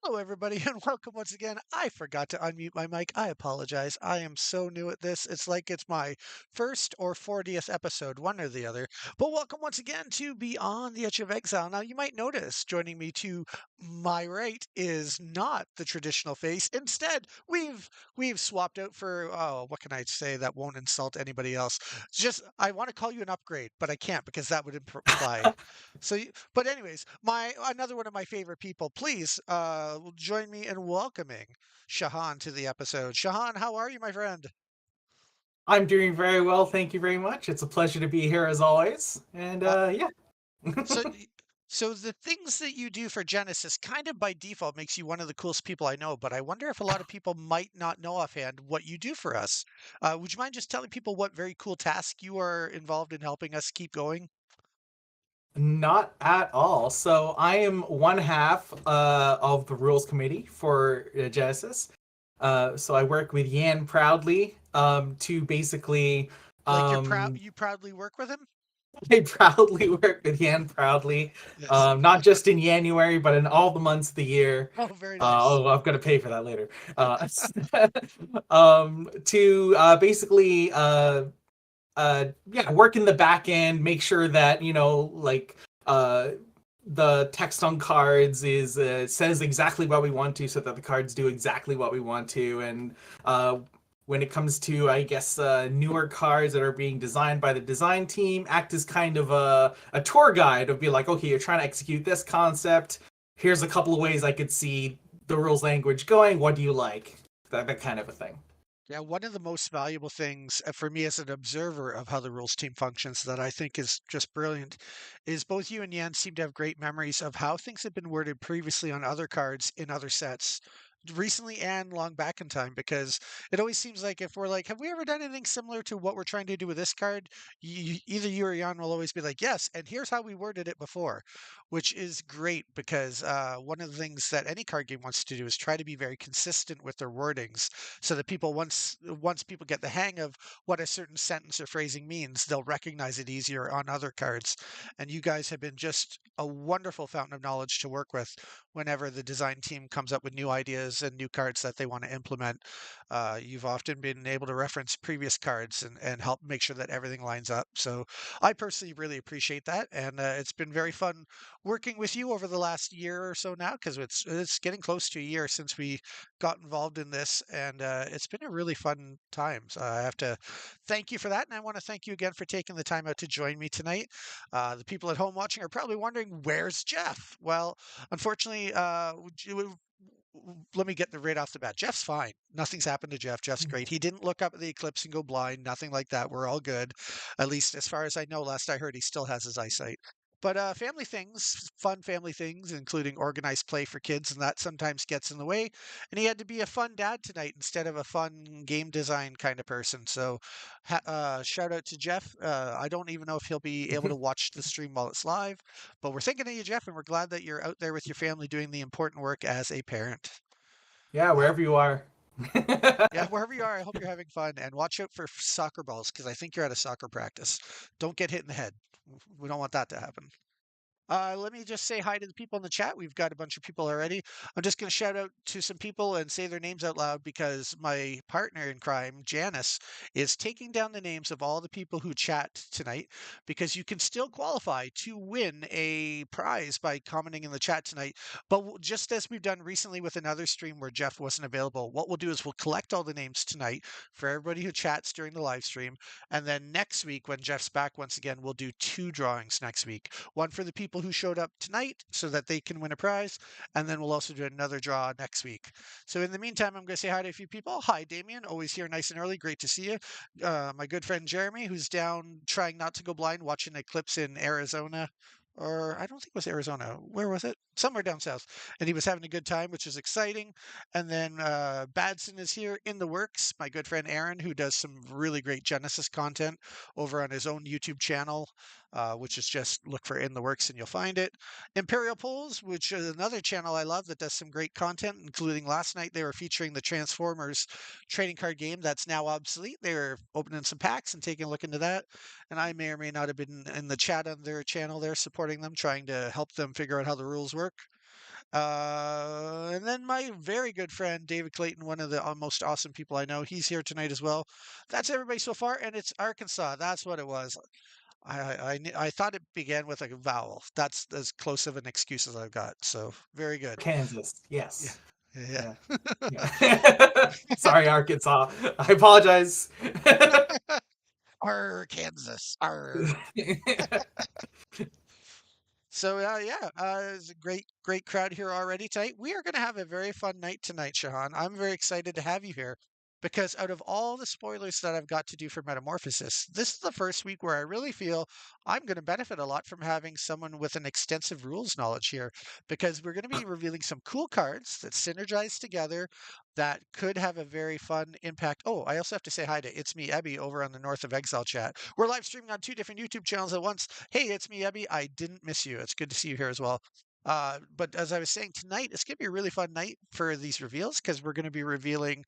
Hello, everybody, and welcome once again. I forgot to unmute my mic. I apologize. I am so new at this. It's like it's my first or 40th episode, one or the other. But welcome once again to Beyond the Edge of Exile. Now, you might notice joining me to my right is not the traditional face. Instead, we've swapped out for what can I say that won't insult anybody else? Just I want to call you an upgrade, but I can't because that would imply but anyways, my another one of my favorite people, please join me in welcoming Shahan to the episode. Shahan, how are you, my friend? I'm doing very well, thank you very much. It's a pleasure to be here as always. And Uh, yeah. so, so the things that you do for Genesis kind of by default makes you one of the coolest people I know, but I wonder if a lot of people might not know offhand what you do for us. Would you mind just telling people what very cool task you are involved in helping us keep going? Not at all. So I am one half of the rules committee for Genesis. So I work with Yan proudly to basically Like um, you proudly work with him? I proudly work with Yan proudly, Yes. not just in January, but in all the months of the year. Oh, very nice. I'm gonna pay for that later. To basically yeah, work in the back end, make sure that uh the text on cards is says exactly what we want to, so that the cards do exactly what we want to. And when it comes to, I guess, newer cards that are being designed by the design team, act as kind of a tour guide of be like, okay, you're trying to execute this concept, here's a couple of ways I could see the rules language going, what do you like, that kind of a thing. Yeah, one of the most valuable things for me as an observer of how the rules team functions that I think is just brilliant is both you and Yan seem to have great memories of how things have been worded previously on other cards in other sets, recently and long back in time, because it always seems like if we're like, have we ever done anything similar to what we're trying to do with this card? Either you or Yan will always be like, yes, and here's how we worded it before, which is great because one of the things that any card game wants to do is try to be very consistent with their wordings so that people once people get the hang of what a certain sentence or phrasing means, they'll recognize it easier on other cards. And you guys have been just a wonderful fountain of knowledge to work with whenever the design team comes up with new ideas and new cards that they want to implement. You've often been able to reference previous cards and help make sure that everything lines up. So I personally really appreciate that, and it's been very fun working with you over the last year or so now because it's getting close to a year since we got involved in this, and it's been a really fun time. So I have to thank you for that, and I want to thank you again for taking the time out to join me tonight. The people at home watching are probably wondering, where's Jeff? Well, unfortunately, let me get the right off the bat. Jeff's fine. Nothing's happened to Jeff. Jeff's great. He didn't look up at the eclipse and go blind. Nothing like that. We're all good. At least as far as I know, last I heard, he still has his eyesight. But family things, fun family things, including organized play for kids, and that sometimes gets in the way. And he had to be a fun dad tonight instead of a fun game design kind of person. So, shout out to Jeff. I don't even know if he'll be able to watch the stream while it's live, but we're thinking of you, Jeff, and we're glad that you're out there with your family doing the important work as a parent. Yeah, Uh, wherever you are. yeah, wherever you are, I hope you're having fun and watch out for soccer balls because I think you're at a soccer practice. Don't get hit in the head. We don't want that to happen. Let me just say hi to the people in the chat. We've got a bunch of people already. I'm just going to shout out to some people and say their names out loud because my partner in crime, Janice, is taking down the names of all the people who chat tonight because you can still qualify to win a prize by commenting in the chat tonight. But just as we've done recently with another stream where Jeff wasn't available, what we'll do is we'll collect all the names tonight for everybody who chats during the live stream. And then next week, when Jeff's back once again, we'll do two drawings next week, one for the people who showed up tonight so that they can win a prize. And then we'll also do another draw next week. So in the meantime, I'm going to say hi to a few people. Hi, Damien. Always here nice and early. Great to see you. My good friend Jeremy, who's down trying not to go blind, watching eclipse in Arizona. Or I don't think it was Arizona. Where was it? Somewhere down south. And he was having a good time, which is exciting. And then Badson is here in the works. My good friend Aaron, who does some really great Genesis content over on his own YouTube channel, which is just look for In the Works and you'll find it. Imperial Polls, which is another channel I love that does some great content, including last night they were featuring the Transformers trading card game that's now obsolete. They were opening some packs and taking a look into that. And I may or may not have been in the chat on their channel there supporting them, trying to help them figure out how the rules work. And then my very good friend David Clayton, one of the most awesome people I know, he's here tonight as well. That's everybody so far, and it's Arkansas. That's what it was. I thought it began with a vowel. That's as close of an excuse as I've got. So very good. Kansas. Yeah, Yes. yeah. Yeah. Yeah. Sorry, Arkansas. I apologize. Kansas. So yeah, it's a great crowd here already tonight. We are going to have a very fun night tonight, Shahan. I'm very excited to have you here because out of all the spoilers that I've got to do for Metamorphosis, this is the first week where I really feel I'm going to benefit a lot from having someone with an extensive rules knowledge here because we're going to be revealing some cool cards that synergize together that could have a very fun impact. Oh, I also have to say hi to It's Me Ebby over on the North of Exile chat. We're live streaming on two different YouTube channels at once. Hey, it's me, Ebby. I didn't miss you. It's good to see you here as well. But as I was saying tonight, it's going to be a really fun night for these reveals because we're going to be revealing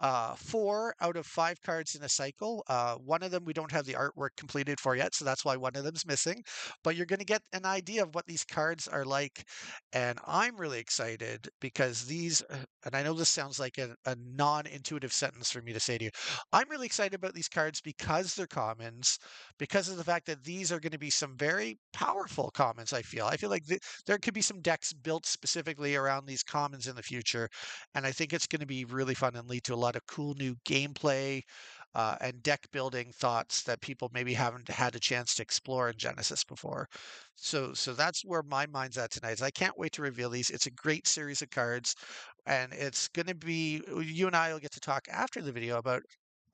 4 out of 5 cards in a cycle. One of them we don't have the artwork completed for yet, so that's why one of them's missing. But you're going to get an idea of what these cards are like. And I'm really excited because and I know this sounds like a non intuitive sentence for me to say to you. I'm really excited about these cards because they're commons because of the fact that these are going to be some very powerful commons. I feel like there could be some decks built specifically around these commons in the future, and I think it's going to be really fun and lead to a lot of cool new gameplay and deck building thoughts that people maybe haven't had a chance to explore in Genesis before. So that's where my mind's at tonight. Is I can't wait to reveal these. It's a great series of cards, and it's going to be you and I will get to talk after the video about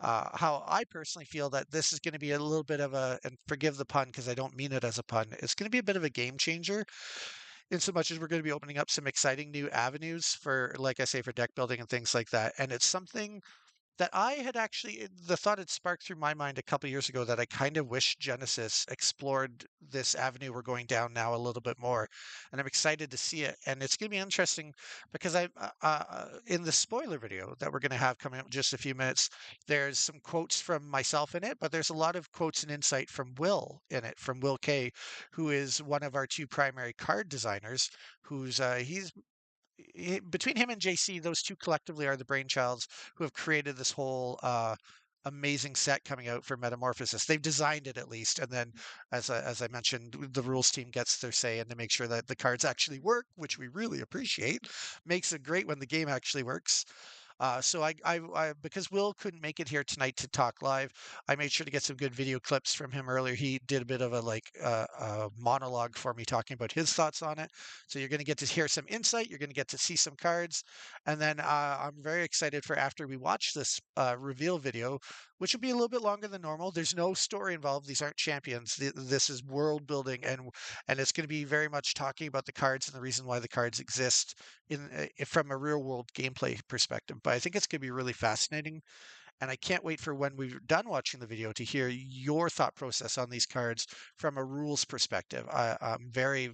how I personally feel that this is going to be a little bit of and forgive the pun because I don't mean it as a pun, it's going to be a bit of a game changer in so much as we're going to be opening up some exciting new avenues for, like I say, for deck building and things like that. And it's something that I had actually the thought had sparked through my mind a couple years ago that I kind of wish Genesis explored this avenue we're going down now a little bit more, and I'm excited to see it. And it's going to be interesting because I, in the spoiler video that we're going to have coming up in just a few minutes, there's some quotes from myself in it, but there's a lot of quotes and insight from Will in it, from Will K, who is one of our 2 primary card designers. He's between him and JC, those 2 collectively are the brainchilds who have created this whole amazing set coming out for Metamorphosis. They've designed it at least, and then, as I mentioned, the rules team gets their say and to make sure that the cards actually work, which we really appreciate. Makes it great when the game actually works. So because Will couldn't make it here tonight to talk live, I made sure to get some good video clips from him earlier. He did a bit of a monologue for me talking about his thoughts on it. So you're going to get to hear some insight. You're going to get to see some cards, and then I'm very excited for after we watch this reveal video, which will be a little bit longer than normal. There's no story involved. These aren't champions. This is world building, and it's going to be very much talking about the cards and the reason why the cards exist from a real world gameplay perspective. But I think it's going to be really fascinating, and I can't wait for when we're done watching the video to hear your thought process on these cards from a rules perspective. I'm very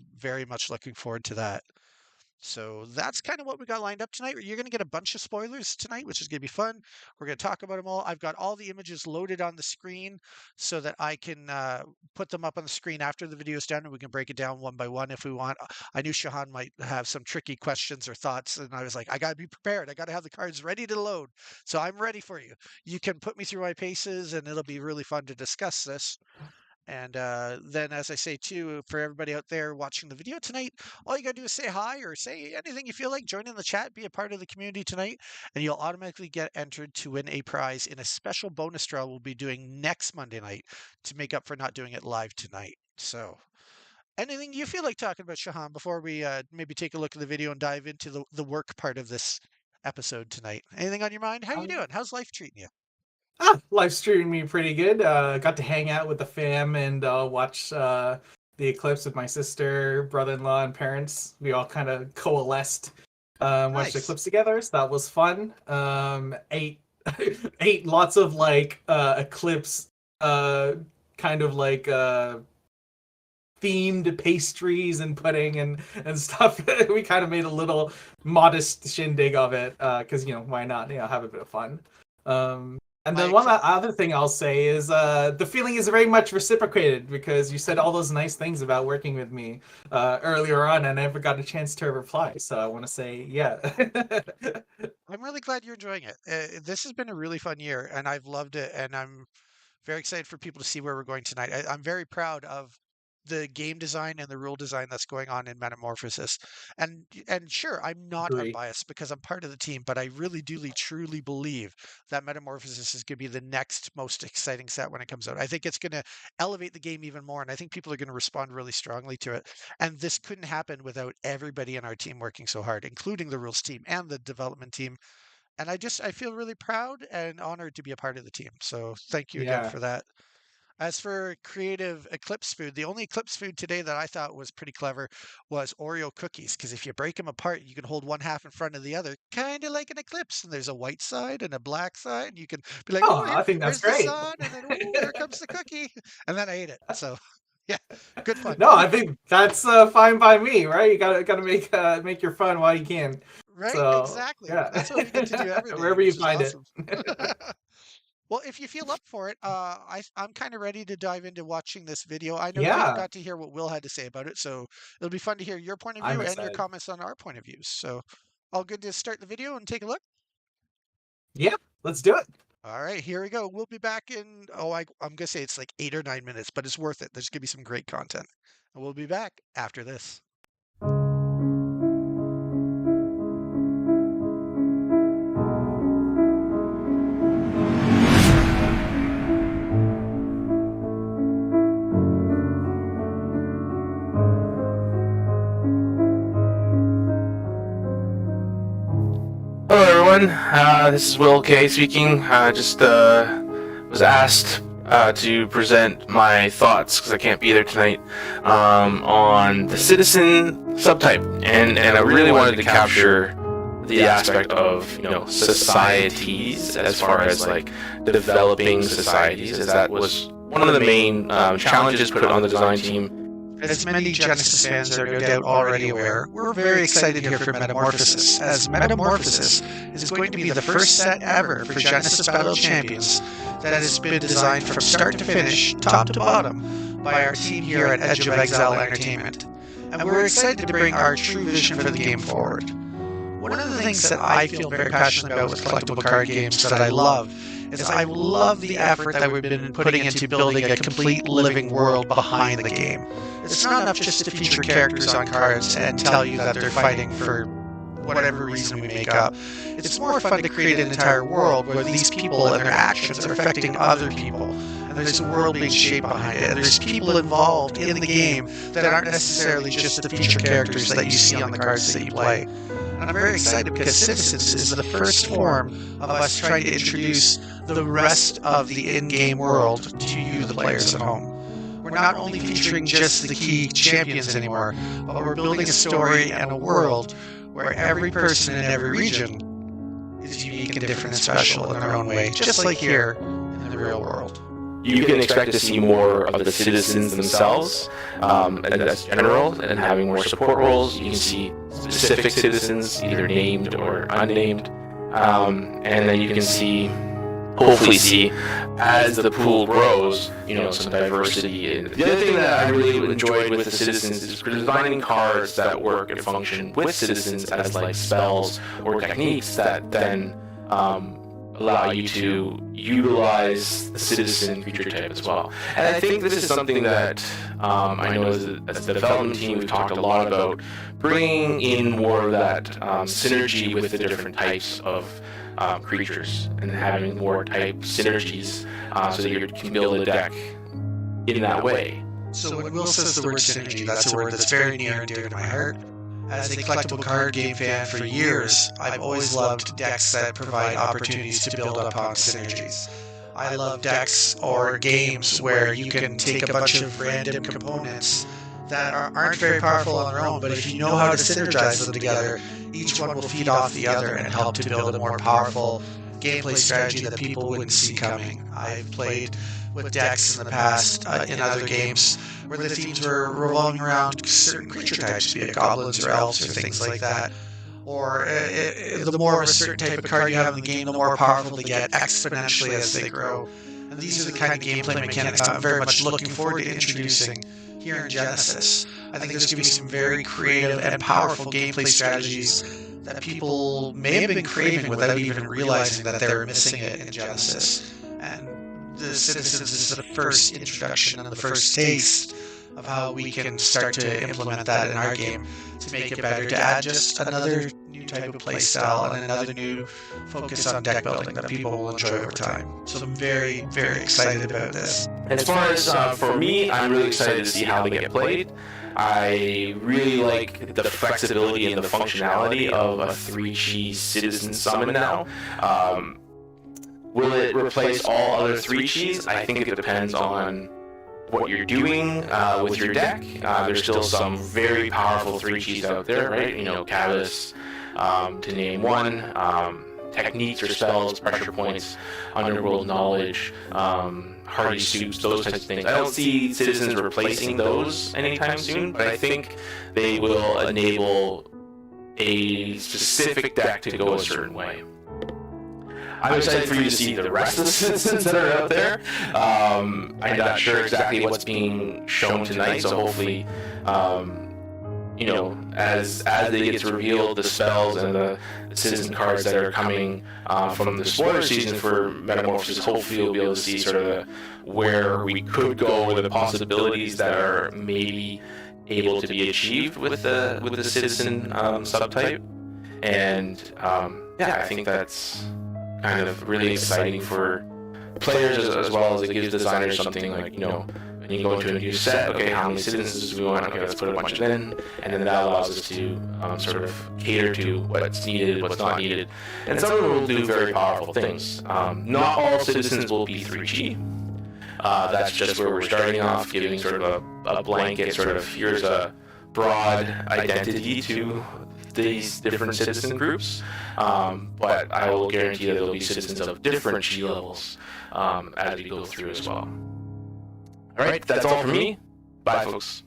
much looking forward to that. So that's kind of what we got lined up tonight. You're going to get a bunch of spoilers tonight, which is going to be fun. We're going to talk about them all. I've got all the images loaded on the screen so that I can put them up on the screen after the video is done, and we can break it down one by one if we want. I knew Shahan might have some tricky questions or thoughts, and I was like, I got to be prepared. I got to have the cards ready to load. So I'm ready for you. You can put me through my paces, and it'll be really fun to discuss this. And then, as I say too, for everybody out there watching the video tonight, all you got to do is say hi or say anything you feel like. Join in the chat, be a part of the community tonight, and you'll automatically get entered to win a prize in a special bonus draw we'll be doing next Monday night to make up for not doing it live tonight. So, anything you feel like talking about, Shahan, before we maybe take a look at the video and dive into the work part of this episode tonight? Anything on your mind? How you Um, doing? How's life treating you? Live streaming me pretty good. Got to hang out with the fam and watch the eclipse with my sister, brother-in-law, and parents. We all kind of coalesced, watched the Nice. eclipse together, so that was fun. Ate ate lots of like eclipse kind of like themed pastries and pudding and stuff. We kind of made a little modest shindig of it because why not, have a bit of fun. And My then one other thing I'll say is the feeling is very much reciprocated because you said all those nice things about working with me earlier on, and I never got a chance to reply. So I want to say, yeah. I'm really glad you're enjoying it. This has been a really fun year, and I've loved it, and I'm very excited for people to see where we're going tonight. I'm very proud of the game design and the rule design that's going on in Metamorphosis. And sure, I'm not Agree. unbiased because I'm part of the team, but I really do truly believe that Metamorphosis is going to be the next most exciting set when it comes out. I think it's going to elevate the game even more, and I think people are going to respond really strongly to it. And this couldn't happen without everybody in our team working so hard, including the rules team and the development team. And I feel really proud and honored to be a part of the team. So thank you again Yeah. for that. As for creative Eclipse food, the only Eclipse food today that I thought was pretty clever was Oreo cookies. Because if you break them apart, you can hold one half in front of the other, kind of like an eclipse. And there's a white side and a black side. And you can be like, Oh, oh, I think that's where's the great. sun? And then, oh, there comes the cookie. And then I ate it. So, yeah, good fun. No, I think that's fine by me, right? You gotta make your fun while you can. Right? So Exactly. yeah, That's what we get to do every day, wherever you which is find it. awesome. Well, if you feel up for it, I'm kind of ready to dive into watching this video. I know you Yeah, got to hear what Will had to say about it, so it'll be fun to hear your point of I'm view and your excited. comments on our point of views. So, all good to start the video and take a look? Yeah, let's do it. All right, here we go. We'll be back in, I'm gonna say it's like 8 or 9 minutes, but it's worth it. There's gonna be some great content. And we'll be back after this. Hello, everyone. This is Will K speaking. Just was asked to present my thoughts because I can't be there tonight on the citizen subtype, and I really wanted to capture the aspect of societies as far as like developing societies, as that was one of the main challenges put on the design team. As many Genesis fans are no doubt already aware, we're very excited here for Metamorphosis, as Metamorphosis is going to be the first set ever for Genesis Battle Champions that has been designed from start to finish, top to bottom, by our team here at Edge of Exile Entertainment. And we're excited to bring our true vision for the game forward. One of the things that I feel very passionate about with collectible card games that I love is I love the effort that we've been putting into building a complete living world behind the game. It's not enough just to feature characters on cards and tell you that they're fighting for whatever reason we make up. It's more fun to create an entire world where these people and their actions are affecting other people, and there's a world being shaped behind it, and there's people involved in the game that aren't necessarily just the feature characters that you see on the cards that you play. And I'm very excited because Citizens is the first form of us trying to introduce the rest of the in-game world to you, the players at home. We're not only featuring just the key champions anymore, but we're building a story and a world where every person in every region is unique and different and special in their own way, just like here in the real world. You can expect to see more of the citizens themselves as general and having more support roles. You can see specific citizens, either named or unnamed, and then you can hopefully see, as the pool grows, some diversity. And the other thing that I really enjoyed with the citizens is designing cards that work and function with citizens as like spells or techniques that then allow you to utilize the citizen feature type as well. And I think this is something that I know as the development team we've talked a lot about bringing in more of that synergy with the different types of creatures and having more type synergies so that you can build a deck in that way. So when Will says the word synergy, that's a word that's very near and dear to my heart. As a collectible card game fan for years, I've always loved decks that provide opportunities to build upon synergies. I love decks or games where you can take a bunch of random components that aren't very powerful on their own, but if you know how to synergize them together, each one will feed off the other and help to build a more powerful gameplay strategy that people wouldn't see coming. I've played with decks in the past in other games where the themes were revolving around certain creature types, be it goblins or elves or things like that. or the more of a certain type of card you have in the game, the more powerful they get exponentially as they grow. And these are the kind of gameplay mechanics I'm very much looking forward to introducing here in Genesis. I think there's going to be some very creative and powerful gameplay strategies that people may have been craving without even realizing that they were missing it in Genesis. And the Citizens is the first introduction and the first taste of how we can start to implement that in our game to make it better, to add just another new type of play style and another new focus on deck building that people will enjoy over time. So I'm very, very excited about this. As far as for me, I'm really excited to see how they get played. I really like the flexibility and the functionality of a 3-chi citizen summon now. Will it replace all other 3-chis? I think it depends on what you're doing with your deck. There's still some very powerful 3-chis out there, right? You know, Cavus, to name one. Techniques or spells, pressure points, underworld knowledge, hardy soups, those types of things. I don't see citizens replacing those anytime soon, but I think they will enable a specific deck to go a certain way. I'm excited for you to see the rest of the citizens that are out there. I'm not sure exactly what's being shown tonight, so hopefully, you know, as they get revealed, the spells and the citizen cards that are coming from the spoiler season for Metamorphosis, hopefully you'll be able to see sort of where we could go with the possibilities that are maybe able to be achieved with the citizen subtype. And yeah, I think that's kind of really exciting for players as well as it gives designers something like, you know, when you go into a new set, okay, how many citizens do we want? Okay, let's put a bunch of them in, and then that allows us to sort of cater to what's needed, what's not needed. And some of them will do very powerful things. Not all citizens will be 3G. That's just where we're starting off, giving sort of a blanket, sort of, here's a broad identity to these different citizen groups, but I will guarantee that there'll be citizens of different G levels as we go through as well. All right, that's all for me. Bye, folks.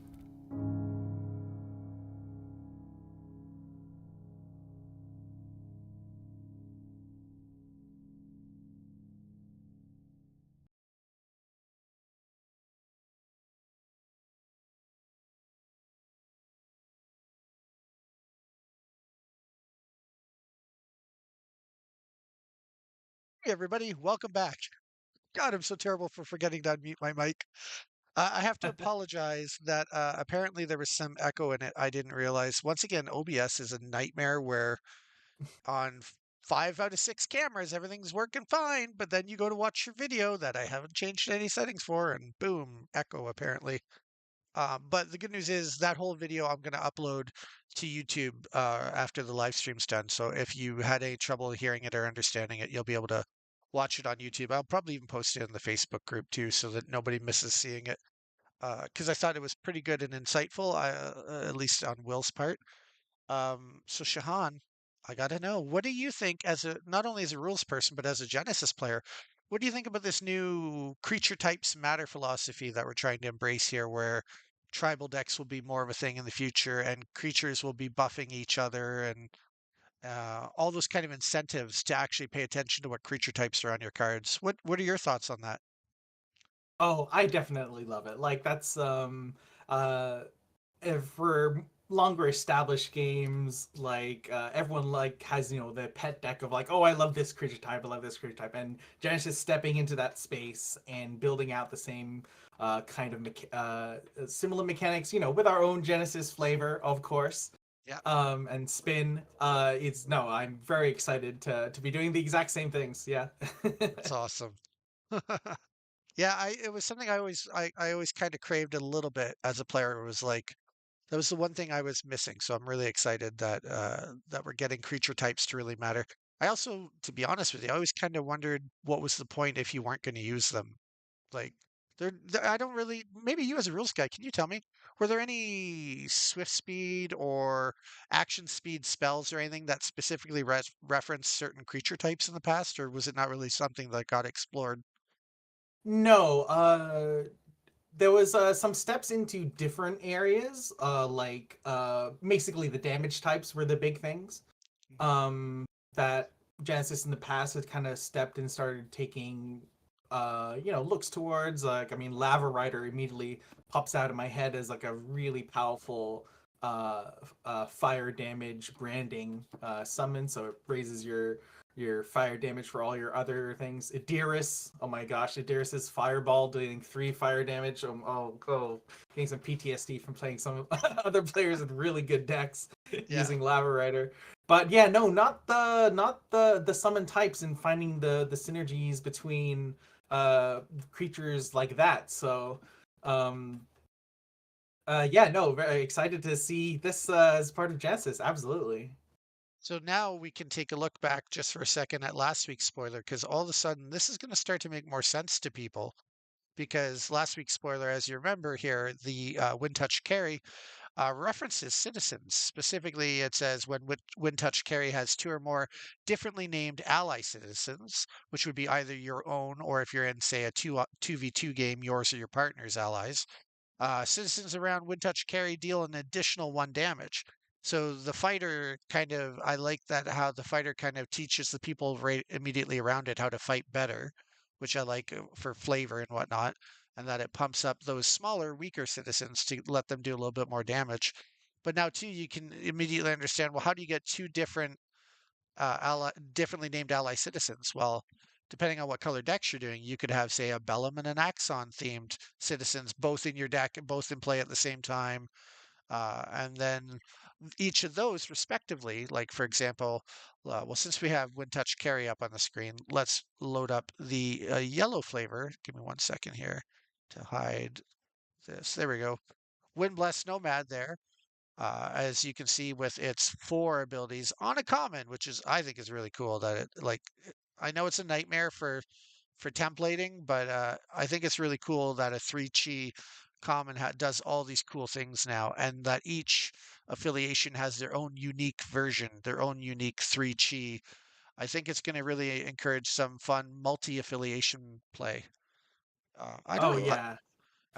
Hey, everybody, welcome back. God, I'm so terrible for forgetting to unmute my mic. I have to apologize that apparently there was some echo in it. I didn't realize. Once again, OBS is a nightmare where on 5 out of 6 cameras, everything's working fine, but then you go to watch your video that I haven't changed any settings for, and boom, echo apparently. But the good news is that whole video I'm going to upload to YouTube after the live stream's done. So if you had any trouble hearing it or understanding it, you'll be able to watch it on YouTube. I'll probably even post it in the Facebook group too, so that nobody misses seeing it. Because I thought it was pretty good and insightful, at least on Will's part. So Shahan, I gotta know, what do you think as not only as a rules person, but as a Genesis player? What do you think about this new creature types matter philosophy that we're trying to embrace here, where tribal decks will be more of a thing in the future and creatures will be buffing each other and all those kind of incentives to actually pay attention to what creature types are on your cards? What are your thoughts on that? Oh, I definitely love it. Like that's for longer established games, like everyone like has, you know, the pet deck of like, oh, I love this creature type, I love this creature type, and Genesis stepping into that space and building out the same kind of similar mechanics, you know, with our own Genesis flavor, of course. Yeah. And spin. I'm very excited to be doing the exact same things. Yeah. That's awesome. Yeah, it was something I always kind of craved a little bit as a player. It was like that was the one thing I was missing. So I'm really excited that that we're getting creature types to really matter. I also, to be honest with you, I always kind of wondered what was the point if you weren't going to use them. Like, I don't really. Maybe you as a rules guy, can you tell me? Were there any swift speed or action speed spells or anything that specifically referenced certain creature types in the past, or was it not really something that got explored? No, there was some steps into different areas, basically the damage types were the big things. Mhm. that Genesis in the past had kind of stepped and started taking looks towards. Like, I mean, Lava Rider immediately pops out of my head as like a really powerful fire damage branding summon, so it raises your fire damage for all your other things. Idris, oh my gosh, Idris's fireball doing 3 fire damage. Getting some PTSD from playing some other players with really good decks Yeah. using Lava Rider. But yeah, no, not the summon types, and finding the synergies between creatures like that. So um yeah, no, very excited to see this as part of Genesis. Absolutely. So now we can take a look back just for a second at last week's spoiler, because all of a sudden this is going to start to make more sense to people. Because last week's spoiler, as you remember here, the Wind Touch Carry references citizens. Specifically, it says when Wind Touch Carry has 2 or more differently named ally citizens, which would be either your own or if you're in, say, a 2v2 game, yours or your partner's allies. Citizens around Wind Touch Carry deal an additional 1 damage. So the fighter kind of, I like that how the fighter kind of teaches the people right immediately around it how to fight better, which I like for flavor and whatnot, and that it pumps up those smaller, weaker citizens to let them do a little bit more damage. But now too, you can immediately understand, well, how do you get 2 different differently named ally citizens? Well, depending on what color decks you're doing, you could have, say, a Bellum and an Axon themed citizens both in your deck and both in play at the same time. And then each of those respectively, like for example, well, since we have Wind Touch Carry up on the screen, let's load up the yellow flavor. Give me 1 second here to hide this. There we go. Wind Blessed Nomad there, as you can see with its 4 abilities on a common, which is I think is really cool that it like I know it's a nightmare for templating, but I think it's really cool that a 3 chi common does all these cool things now, and that each affiliation has their own unique version, their own unique 3 chi. I think it's going to really encourage some fun multi-affiliation play. I don't Oh know. yeah,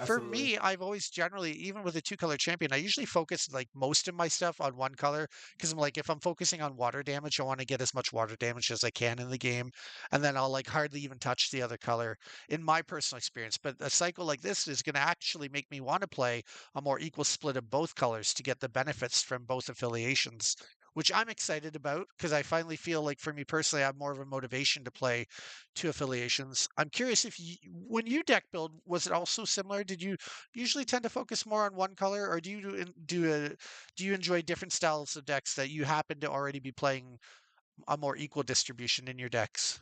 For absolutely. me, I've always generally, even with a 2 color champion, I usually focus like most of my stuff on 1 color because I'm like, if I'm focusing on water damage, I want to get as much water damage as I can in the game, and then I'll like hardly even touch the other color in my personal experience. But a cycle like this is going to actually make me want to play a more equal split of both colors to get the benefits from both affiliations. Which I'm excited about because I finally feel like for me personally, I have more of a motivation to play 2 affiliations. I'm curious if you, when you deck build, was it also similar? Did you usually tend to focus more on 1 color, or do you do you enjoy different styles of decks that you happen to already be playing a more equal distribution in your decks?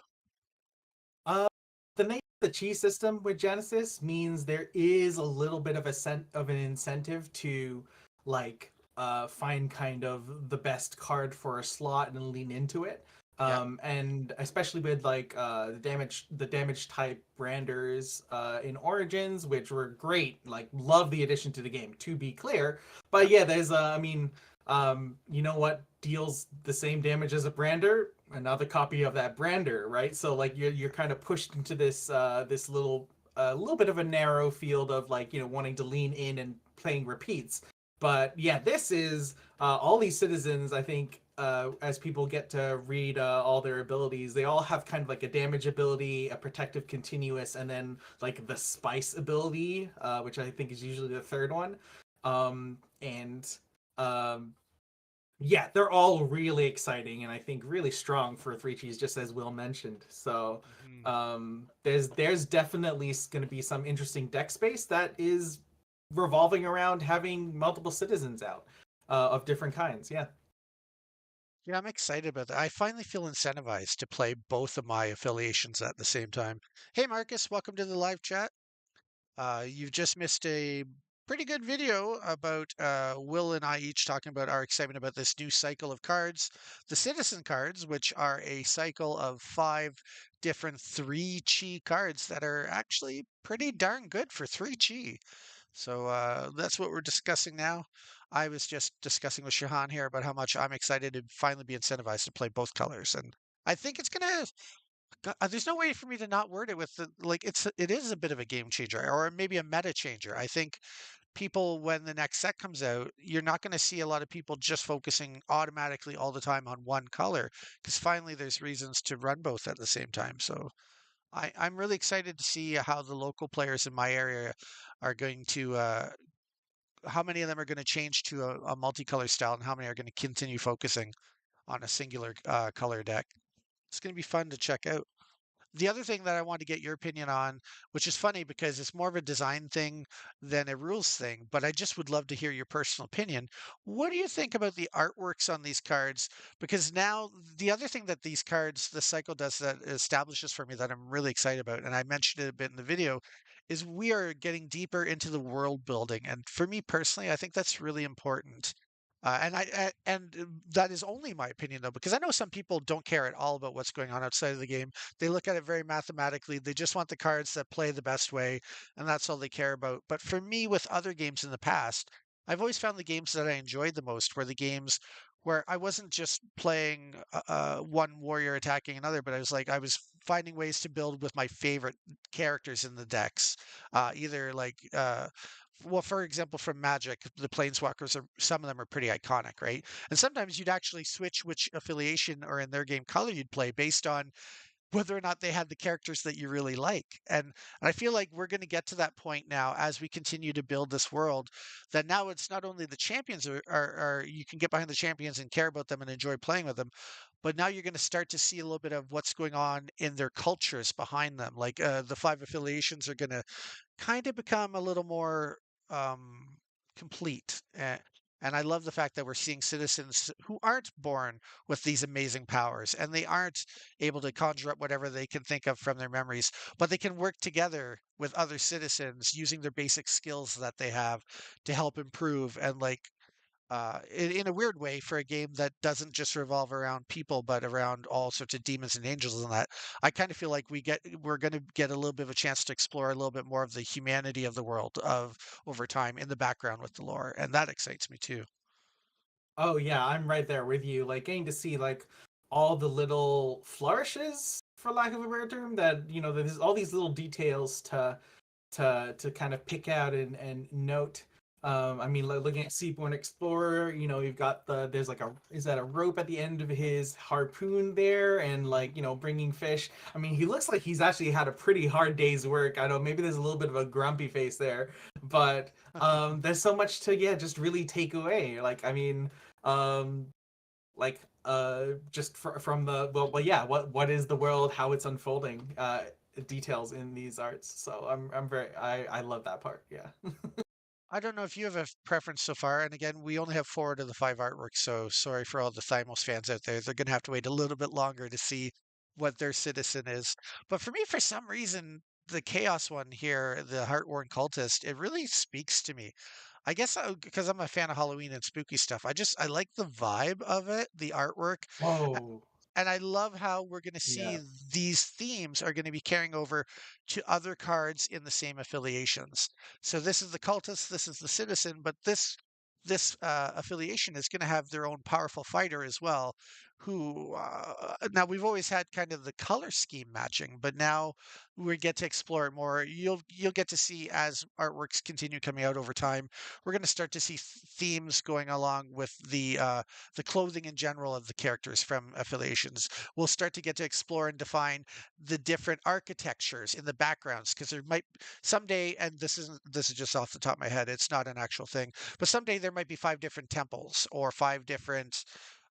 Uh, the name of the chi system with Genesis means there is a little bit of of an incentive to like find kind of the best card for a slot and lean into it. Yeah. And especially with like the damage type branders in Origins, which were great. Like, love the addition to the game, to be clear. But Yep. yeah, there's I mean, you know what deals the same damage as a brander? Another copy of that brander, right? So like you're kind of pushed into this little bit of a narrow field of like, wanting to lean in and playing repeats. But yeah, this is all these citizens. I think as people get to read all their abilities, they all have kind of like a damage ability, a protective continuous, and then like the spice ability, which I think is usually the third one. And yeah, they're all really exciting and I think really strong for 3 cheese, just as Will mentioned. So Mhm. there's definitely going to be some interesting deck space that is revolving around having multiple citizens out of different kinds. Yeah. Yeah, I'm excited about that. I finally feel incentivized to play both of my affiliations at the same time. Hey, Marcus, welcome to the live chat. You've just missed a pretty good video about Will and I each talking about our excitement about this new cycle of cards, the Citizen cards, which are a cycle of 5 different 3 chi cards that are actually pretty darn good for 3 chi. So that's what we're discussing now. I was just discussing with Shahan here about how much I'm excited to finally be incentivized to play both colors, and I think it's gonna there's no way for me to not word it with the like it is a bit of a game changer or maybe a meta changer. I think people, when the next set comes out, you're not going to see a lot of people just focusing automatically all the time on one color, because finally there's reasons to run both at the same time. So I'm really excited to see how the local players in my area are going to, how many of them are going to change to a multicolor style and how many are going to continue focusing on a singular color deck. It's going to be fun to check out. The other thing that I want to get your opinion on, which is funny because it's more of a design thing than a rules thing, but I just would love to hear your personal opinion. What do you think about the artworks on these cards? Because now the other thing that these cards, the cycle does that establishes for me that I'm really excited about, and I mentioned it a bit in the video, is we are getting deeper into the world building. And for me personally, I think that's really important. That is only my opinion though, because I know some people don't care at all about what's going on outside of the game. They look at it very mathematically. They just want the cards that play the best way, and that's all they care about. But for me, with other games in the past, I've always found the games that I enjoyed the most were the games where I wasn't just playing one warrior attacking another, but I was finding ways to build with my favorite characters in the decks. Either well, for example, from Magic, the Planeswalkers are some of them are pretty iconic, right? And sometimes you'd actually switch which affiliation or in their game color you'd play based on whether or not they had the characters that you really like. And I feel like we're going to get to that point now as we continue to build this world, that now it's not only the champions are you can get behind the champions and care about them and enjoy playing with them, but now you're going to start to see a little bit of what's going on in their cultures behind them. Like the five affiliations are going to kind of become a little more complete. And I love the fact that we're seeing citizens who aren't born with these amazing powers and they aren't able to conjure up whatever they can think of from their memories, but they can work together with other citizens using their basic skills that they have to help improve and in a weird way for a game that doesn't just revolve around people but around all sorts of demons and angels and that. I kind of feel like we're going to get a little bit of a chance to explore a little bit more of the humanity of the world of over time in the background with the lore, and that excites me too. Oh yeah, I'm right there with you. Like getting to see like all the little flourishes, for lack of a better term, that there's all these little details to kind of pick out and note. I mean, looking at Seaborn Explorer, you've got there's like is that a rope at the end of his harpoon there, and bringing fish. I mean, he looks like he's actually had a pretty hard day's work. I know maybe there's a little bit of a grumpy face there, but there's so much to just really take away. Like, I mean, um, just from the well, yeah, what is the world, how it's unfolding, details in these arts. So I'm very I love that part. Yeah. I don't know if you have a preference so far, and again, we only have four out of the five artworks, so sorry for all the Thymos fans out there. They're going to have to wait a little bit longer to see what their citizen is. But for me, for some reason, the Chaos one here, the Heartworn Cultist, it really speaks to me. I guess because I'm a fan of Halloween and spooky stuff. I like the vibe of it, the artwork. Whoa. And I love how we're going to Yeah. see these themes are going to be carrying over to other cards in the same affiliations. So this is the cultist, this is the citizen, but this affiliation is going to have their own powerful fighter as well. Who now we've always had kind of the color scheme matching, but now we get to explore it more. You'll get to see as artworks continue coming out over time. We're going to start to see themes going along with the clothing in general of the characters from affiliations. We'll start to get to explore and define the different architectures in the backgrounds because there might someday, and this is just off the top of my head, it's not an actual thing, but someday there might be five different temples or five different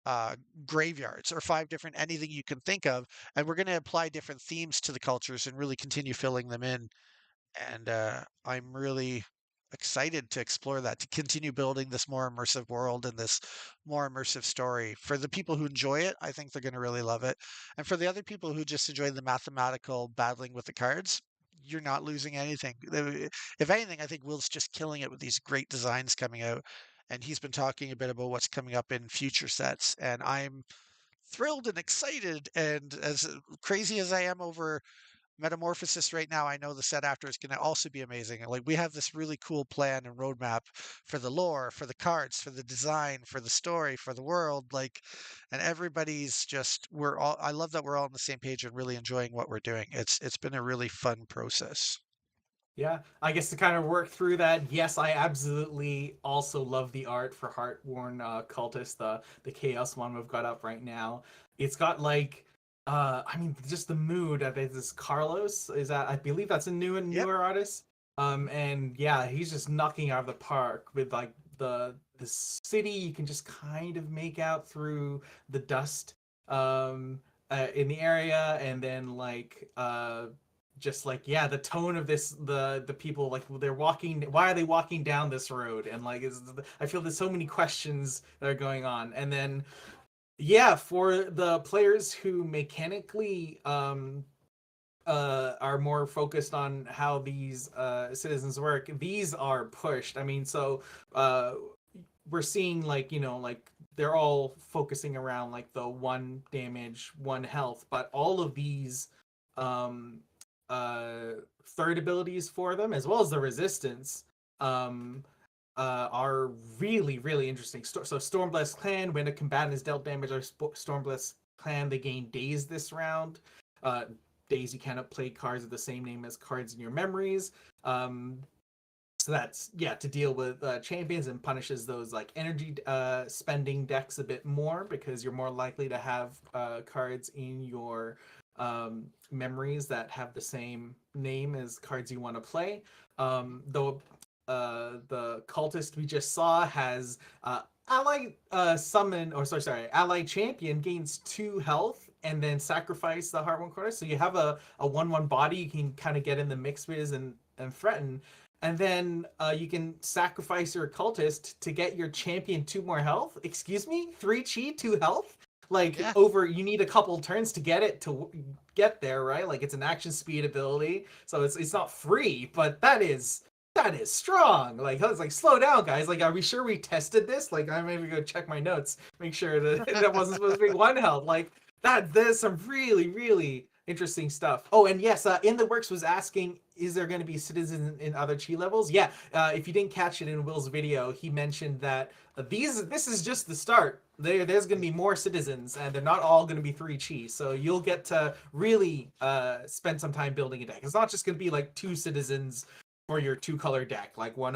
uh, graveyards or five different anything you can think of, and we're going to apply different themes to the cultures and really continue filling them in. And I'm really excited to explore that, to continue building this more immersive world and this more immersive story. For the people who enjoy it, I think they're going to really love it. And for the other people who just enjoy the mathematical battling with the cards, you're not losing anything. If anything, I think Will's just killing it with these great designs coming out. And he's been talking a bit about what's coming up in future sets. And I'm thrilled and excited. And as crazy as I am over Metamorphosis right now, I know the set after is going to also be amazing. And like we have this really cool plan and roadmap for the lore, for the cards, for the design, for the story, for the world. And everybody's just we're all. I love that we're all on the same page and really enjoying what we're doing. It's been a really fun process. Yeah, I guess to kind of work through that, yes, I absolutely also love the art for Heartworn Cultist, the Chaos one we've got up right now. It's got like, I mean, just the mood of it. This Carlos is that I believe that's a Yep. newer artist. And yeah, he's just knocking out of the park with like the city you can just kind of make out through the dust in the area, and then like just like yeah, the tone of this, the people, like they're walking, why are they walking down this road, and like I feel there's so many questions that are going on. And then yeah, for the players who mechanically are more focused on how these citizens work, these are pushed. I mean, so uh we're seeing like, you know, like they're all focusing around like the 1 damage 1 health, but all of these um uh third abilities for them, as well as the resistance, um are really really interesting. So Stormblessed Clan, when a combatant is dealt damage or Stormblessed Clan, they gain daze this round. uh Days, you cannot play cards of the same name as cards in your memories. So that's yeah, to deal with champions, and punishes those like energy spending decks a bit more, because you're more likely to have cards in your memories that have the same name as cards you want to play. Though the cultist we just saw has ally summon, or sorry, ally champion gains 2 health and then sacrifice the Heart One Quarter. So you have a 1/1 body you can kind of get in the mix with and threaten, and then you can sacrifice your cultist to get your champion 2 more health. Excuse me, 3 chi, 2 health. Like Yeah. over, you need a couple turns to get it to get there, right? Like it's an action speed ability, so it's not free, but that is strong. Like I was like, slow down, guys. Like, are we sure we tested this? Like, I maybe go check my notes, make sure that that wasn't supposed to be 1 health. Like that. There's some really really interesting stuff. Oh, and yes, in the works was asking, is there going to be citizens in other chi levels? Yeah. If you didn't catch it in Will's video, he mentioned that this is just the start. There's going to be more citizens, and they're not all going to be 3 chi. So you'll get to really spend some time building a deck. It's not just going to be like 2 citizens for your 2 color deck, like one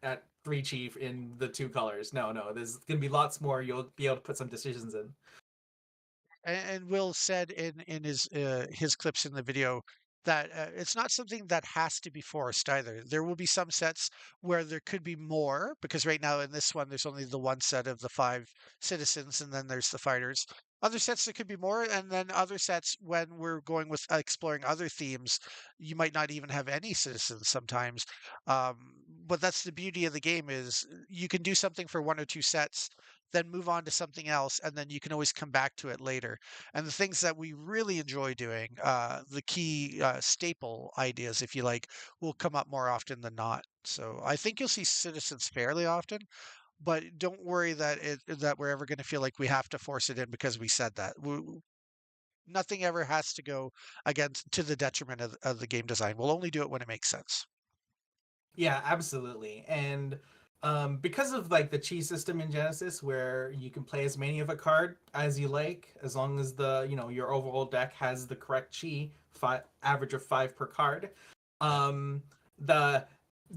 at 3 chi in the 2 colors. No, no, there's going to be lots more. You'll be able to put some decisions in. And Will said in his clips in the video that it's not something that has to be forced either. There will be some sets where there could be more, because right now in this one there's only the one set of the 5 citizens, and then there's the fighters. Other sets there could be more, and then other sets when we're going with exploring other themes, you might not even have any citizens sometimes. But that's the beauty of the game, is you can do something for 1 or 2 sets, then move on to something else, and then you can always come back to it later. And the things that we really enjoy doing, the key staple ideas, if you like, will come up more often than not. So I think you'll see citizens fairly often, but don't worry that we're ever going to feel like we have to force it in because we said that. Nothing ever has to go against to the detriment of the game design. We'll only do it when it makes sense. Yeah, absolutely. And because of like the chi system in Genesis, where you can play as many of a card as you like, as long as the, you know, your overall deck has the correct chi, average of 5 per card. Yeah. The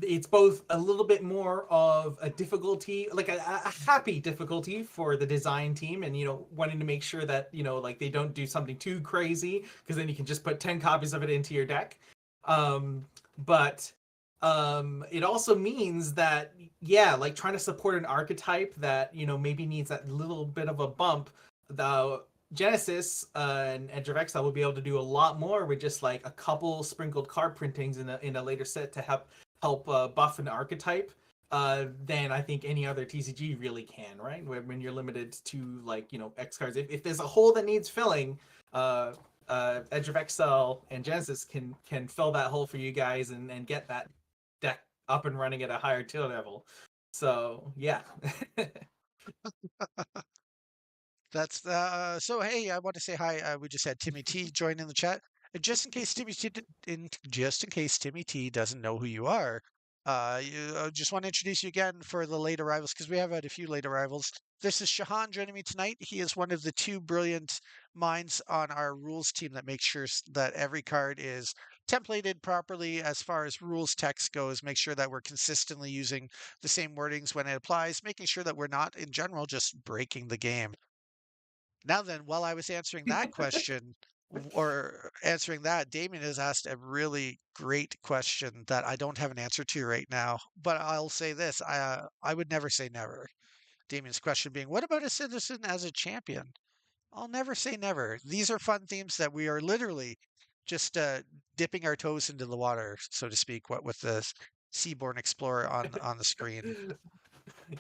It's both a little bit more of a difficulty, like a happy difficulty for the design team, and you know, wanting to make sure that, you know, like they don't do something too crazy, because then you can just put 10 copies of it into your deck. But it also means that yeah, like trying to support an archetype that, you know, maybe needs that little bit of a bump, the Genesis and Edge of Exile will be able to do a lot more with just like a couple sprinkled card printings in a later set to help buff an archetype, than I think any other TCG really can, right? When you're limited to like, you know, X cards, if there's a hole that needs filling, Edge of Exile and Genesis can fill that hole for you guys, and get that deck up and running at a higher tier level. So yeah. That's so. Hey, I want to say hi. We just had Timmy T join in the chat. Just in case just in case Timmy T doesn't know who you are, just want to introduce you again for the late arrivals, because we have had a few late arrivals. This is Shahan joining me tonight. He is one of the 2 brilliant minds on our rules team that makes sure that every card is templated properly as far as rules text goes, make sure that we're consistently using the same wordings when it applies, making sure that we're not in general just breaking the game. Now then, while I was answering that question or answering that, Damien has asked a really great question that I don't have an answer to right now. But I'll say this: I would never say never. Damien's question being, "What about a citizen as a champion?" I'll never say never. These are fun themes that we are literally just dipping our toes into the water, so to speak. What with the Seaborn Explorer on the screen.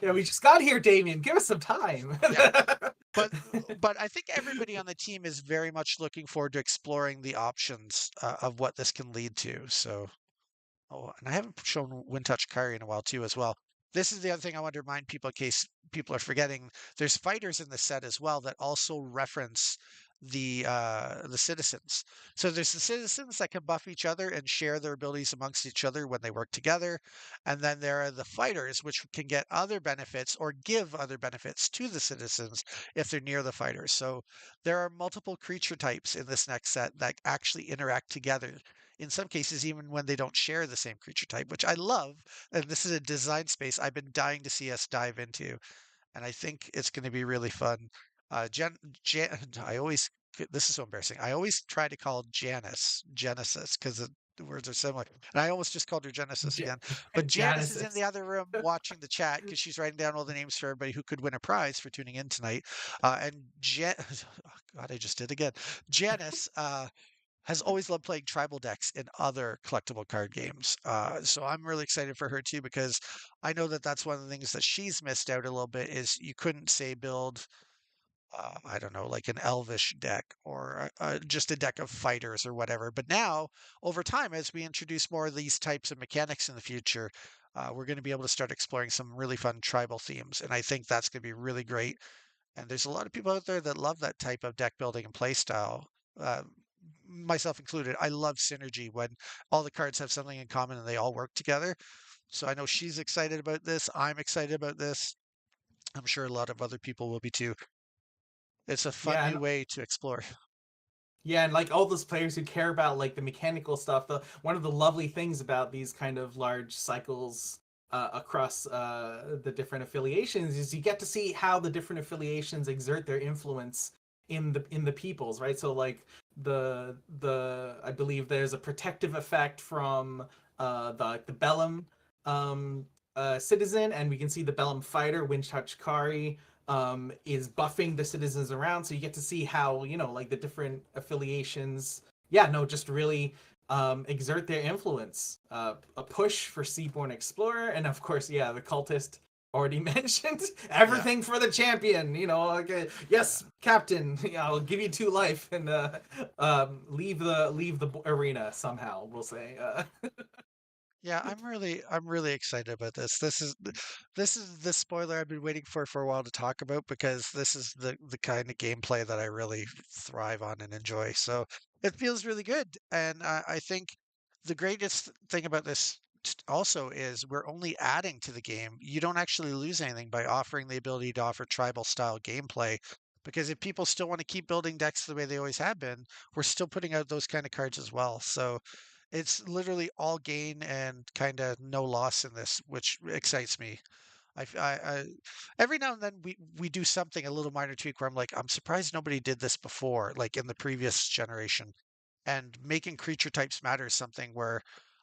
Yeah, we just got here, Damien. Give us some time. Yeah. But I think everybody on the team is very much looking forward to exploring the options of what this can lead to. So, oh, and I haven't shown Wintouch Kari in a while too, as well. This is the other thing I want to remind people in case people are forgetting. There's fighters in the set as well that also reference the citizens. So there's the citizens that can buff each other and share their abilities amongst each other when they work together. And then there are the fighters, which can get other benefits or give other benefits to the citizens if they're near the fighters. So there are multiple creature types in this next set that actually interact together. In some cases, even when they don't share the same creature type, which I love. And this is a design space I've been dying to see us dive into. And I think it's going to be really fun. I always, this is so embarrassing. I always try to call Janice Genesis because the words are similar. And I almost just called her Genesis Ja- again. But Janice is in the Genesis. other room watching the chat because she's writing down all the names for everybody who could win a prize for tuning in tonight. And oh God, I just did again. Janice, has always loved playing tribal decks in other collectible card games. So I'm really excited for her too because I know that that's one of the things that she's missed out a little bit is you couldn't say build I don't know, like an elvish deck or just a deck of fighters or whatever. But now, over time, as we introduce more of these types of mechanics in the future, we're going to be able to start exploring some really fun tribal themes. And I think that's going to be really great. And there's a lot of people out there that love that type of deck building and play style. Uh, Myself included. I love synergy when all the cards have something in common and they all work together. So I know she's excited about this. I'm excited about this. I'm sure a lot of other people will be too. It's a fun Yeah, new way to explore. yeah, and like all those players who care about like the mechanical stuff, the one of the lovely things about these kind of large cycles across the different affiliations is you get to see how the different affiliations exert their influence in the peoples, right? So like the I believe there's a protective effect from the Bellum citizen, and we can see the Bellum fighter, Wintouch Kari, is buffing the citizens around. So you get to see how, you know, like the different affiliations, yeah, no, just really exert their influence. A push for Seaborn Explorer, and of course, yeah, the cultist already mentioned Yeah, everything for the champion. You know, like, yes, Captain, yeah, I'll give you 2 life and leave the arena somehow. We'll say. yeah, I'm really excited about this. This is the spoiler I've been waiting for a while to talk about because this is the kind of gameplay that I really thrive on and enjoy. So it feels really good, and I think the greatest thing about this also is we're only adding to the game. You don't actually lose anything by offering the ability to offer tribal style gameplay. Because if people still want to keep building decks the way they always have been, we're still putting out those kind of cards as well. So it's literally all gain and kind of no loss in this, which excites me. Every now and then we do something a little minor tweak where I'm like, I'm surprised nobody did this before, like in the previous generation. And making creature types matter is something where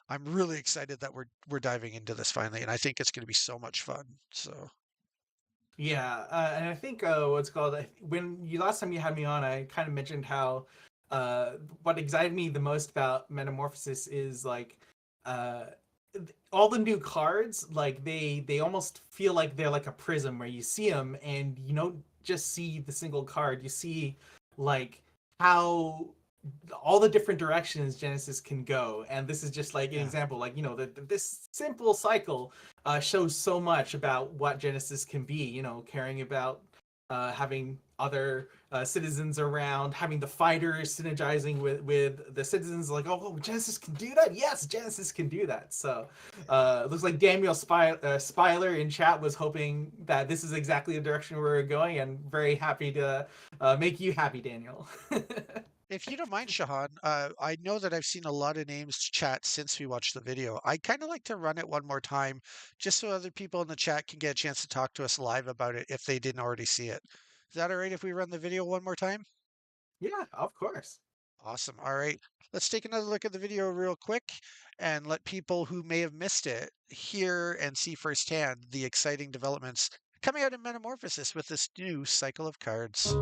I'm really excited that we're diving into this finally, and I think it's going to be so much fun. So Yeah, and I think what's called when you last time you had me on, I kind of mentioned how uh, what excited me the most about Metamorphosis is like uh, all the new cards. Like they almost feel like they're like a prism where you see them and you don't just see the single card. You see like how all the different directions Genesis can go, and this is just like an yeah, example. Like, you know, this simple cycle shows so much about what Genesis can be. You know, caring about having other citizens around, having the fighters synergizing with the citizens. Like, oh, Genesis can do that. Yes, Genesis can do that. So it looks like Daniel Spyler in chat was hoping that this is exactly the direction we're going, and very happy to make you happy, Daniel. If you don't mind, Shahan, I know that I've seen a lot of names chat since we watched the video. I'd kind of like to run it one more time, just so other people in the chat can get a chance to talk to us live about it if they didn't already see it. Is that all right if we run the video one more time? Yeah, of course. Awesome. All right. Let's take another look at the video real quick and let people who may have missed it hear and see firsthand the exciting developments coming out in Metamorphosis with this new cycle of cards.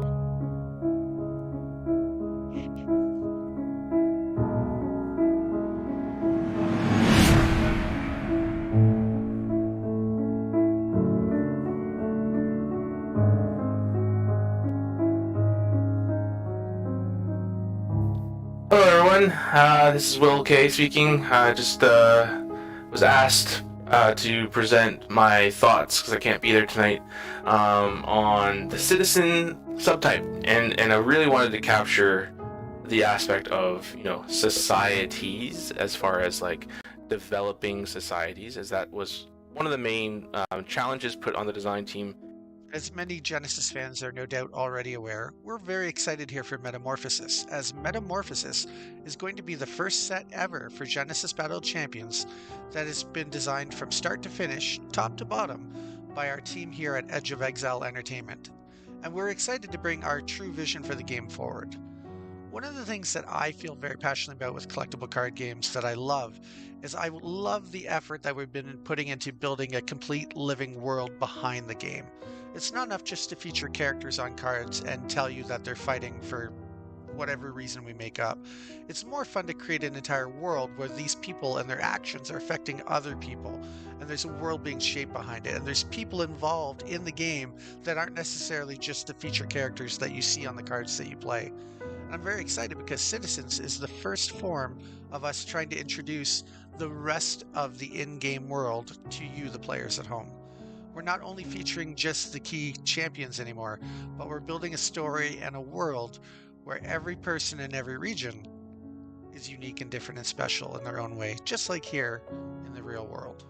Hello, everyone. This is Will K speaking. Just was asked to present my thoughts because I can't be there tonight on the citizen subtype, and I really wanted to capture the aspect of societies as far as like developing societies, as that was one of the main challenges put on the design team. As many Genesis fans are no doubt already aware, we're very excited here for Metamorphosis, as Metamorphosis is going to be the first set ever for Genesis Battle Champions that has been designed from start to finish, top to bottom, by our team here at Edge of Exile Entertainment. And we're excited to bring our true vision for the game forward. One of the things that I feel very passionate about with collectible card games that I love is I love the effort that we've been putting into building a complete living world behind the game. It's not enough just to feature characters on cards and tell you that they're fighting for whatever reason we make up. It's more fun to create an entire world where these people and their actions are affecting other people, and there's a world being shaped behind it, and there's people involved in the game that aren't necessarily just the feature characters that you see on the cards that you play. I'm very excited because Citizens is the first form of us trying to introduce the rest of the in-game world to you, the players at home. We're not only featuring just the key champions anymore, but we're building a story and a world where every person in every region is unique and different and special in their own way, just like here in the real world.